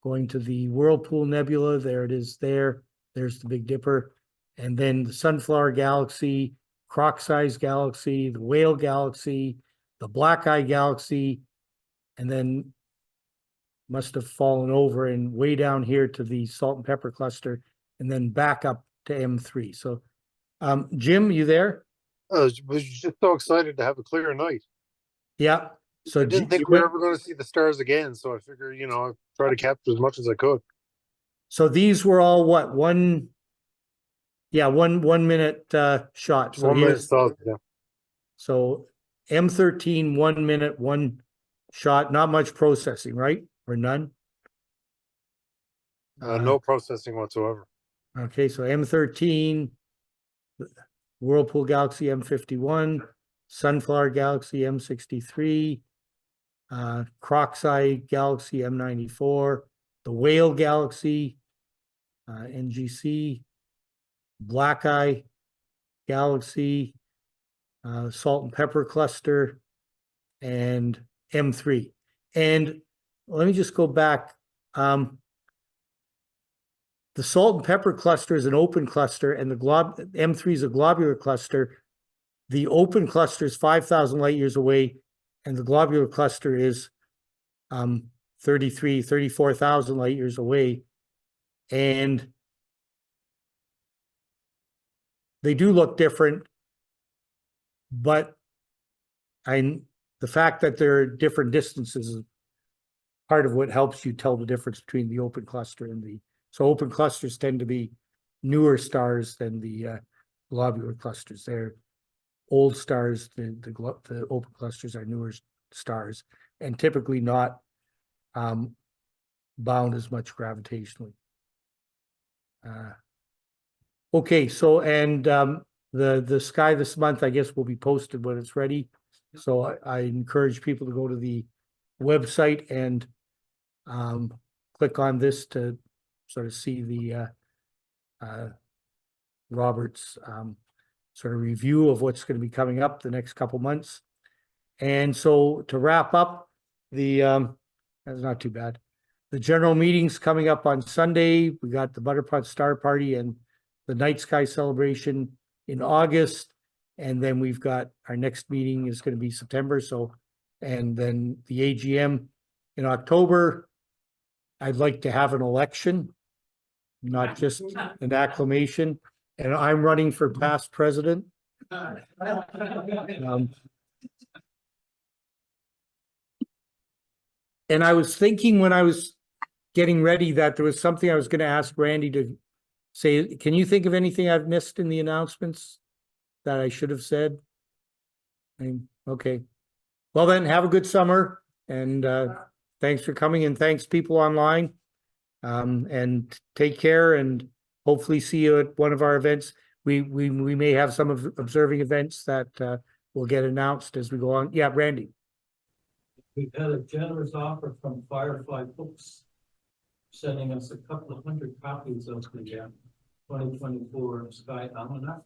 going to the Whirlpool Nebula. There it is there. There's the Big Dipper. And then the Sunflower Galaxy, Croc-sized Galaxy, the Whale Galaxy, the Black Eye Galaxy, and then must have fallen over and way down here to the Salt and Pepper Cluster, and then back up to M3. So, Jim, you there? I was just so excited to have a clear night. Yeah. So I didn't think we were ever going to see the stars again, so I figured, I'd try to capture as much as I could. So these were all what, one minute shot. So 1 minute here's, stop, yeah. so M13, 1 minute, one shot, not much processing, right? Or none? No processing whatsoever. Okay, so M13, Whirlpool Galaxy M51, Sunflower Galaxy M63, Croc-Eye Galaxy M94, the Whale Galaxy, NGC, Black Eye Galaxy, Salt and Pepper Cluster, and M3. And let me just go back. The Salt and Pepper Cluster is an open cluster, and the M3 is a globular cluster. The open cluster is 5,000 light years away, and the globular cluster is 34,000 light years away. And they do look different, but the fact that they're different distances is part of what helps you tell the difference between the open cluster and so open clusters tend to be newer stars than the globular clusters. They're old stars. The open clusters are newer stars and typically not bound as much gravitationally. Okay, so and the sky this month, I guess, will be posted when it's ready. So I encourage people to go to the website and click on this to sort of see the Robert's sort of review of what's going to be coming up the next couple months. And so to wrap up, that's not too bad. The general meeting's coming up on Sunday. We got the Butterpot Star Party and the Night Sky Celebration in August. And then we've got our next meeting is going to be September. So, and then the AGM in October. I'd like to have an election, not just an acclamation. And I'm running for past president. And I was thinking when I was getting ready that there was something I was going to ask Randy to say. Can you think of anything I've missed in the announcements that I should have said? Okay. Well then, have a good summer, and thanks for coming, and thanks people online. And take care, and hopefully see you at one of our events. We may have some of observing events that will get announced as we go on. Yeah, Randy. We've had a generous offer from Firefly Books, sending us a couple of hundred copies of the 2024 Sky Almanac.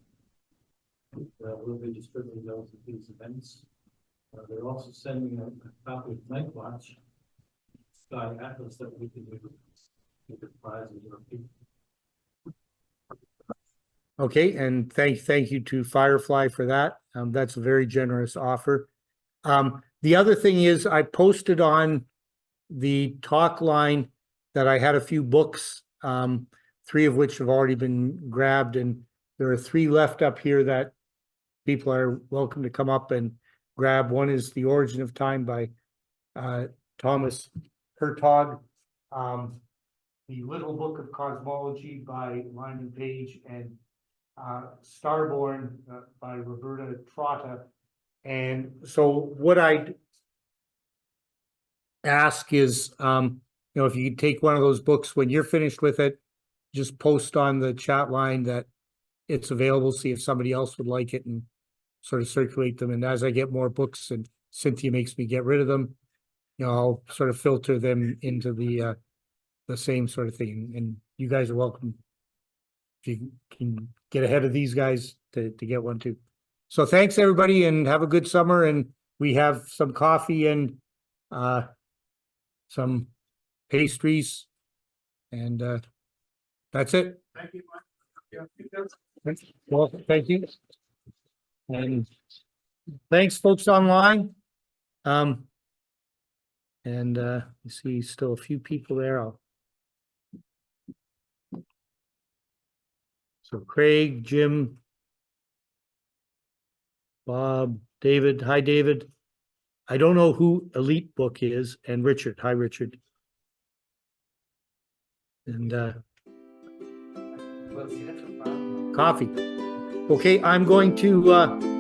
We'll be distributing those at these events. They're also sending a copy of Night Watch, Sky Atlas, that we can do with the prizes or people. Okay, and thank you to Firefly for that. That's a very generous offer. The other thing is I posted on the talk line that I had a few books, 3 of which have already been grabbed, and there are 3 left up here that people are welcome to come up and grab. One is The Origin of Time by Thomas Hertog, The Little Book of Cosmology by Lyman Page, and Starborn by Roberta Trotta. And so what I'd ask is, if you could take one of those books when you're finished with it, just post on the chat line that it's available, see if somebody else would like it, and sort of circulate them. And as I get more books and Cynthia makes me get rid of them, I'll sort of filter them into the same sort of thing. And you guys are welcome, if you can get ahead of these guys, to get one too. So thanks everybody, and have a good summer. And we have some coffee and some pastries, and that's it. Thank you. Well, thank you. And thanks folks online. And you see still a few people there. So Craig, Jim, Bob, David. Hi, David. I don't know who Elite Book is, and Richard. Hi, Richard. And coffee. Okay, I'm going to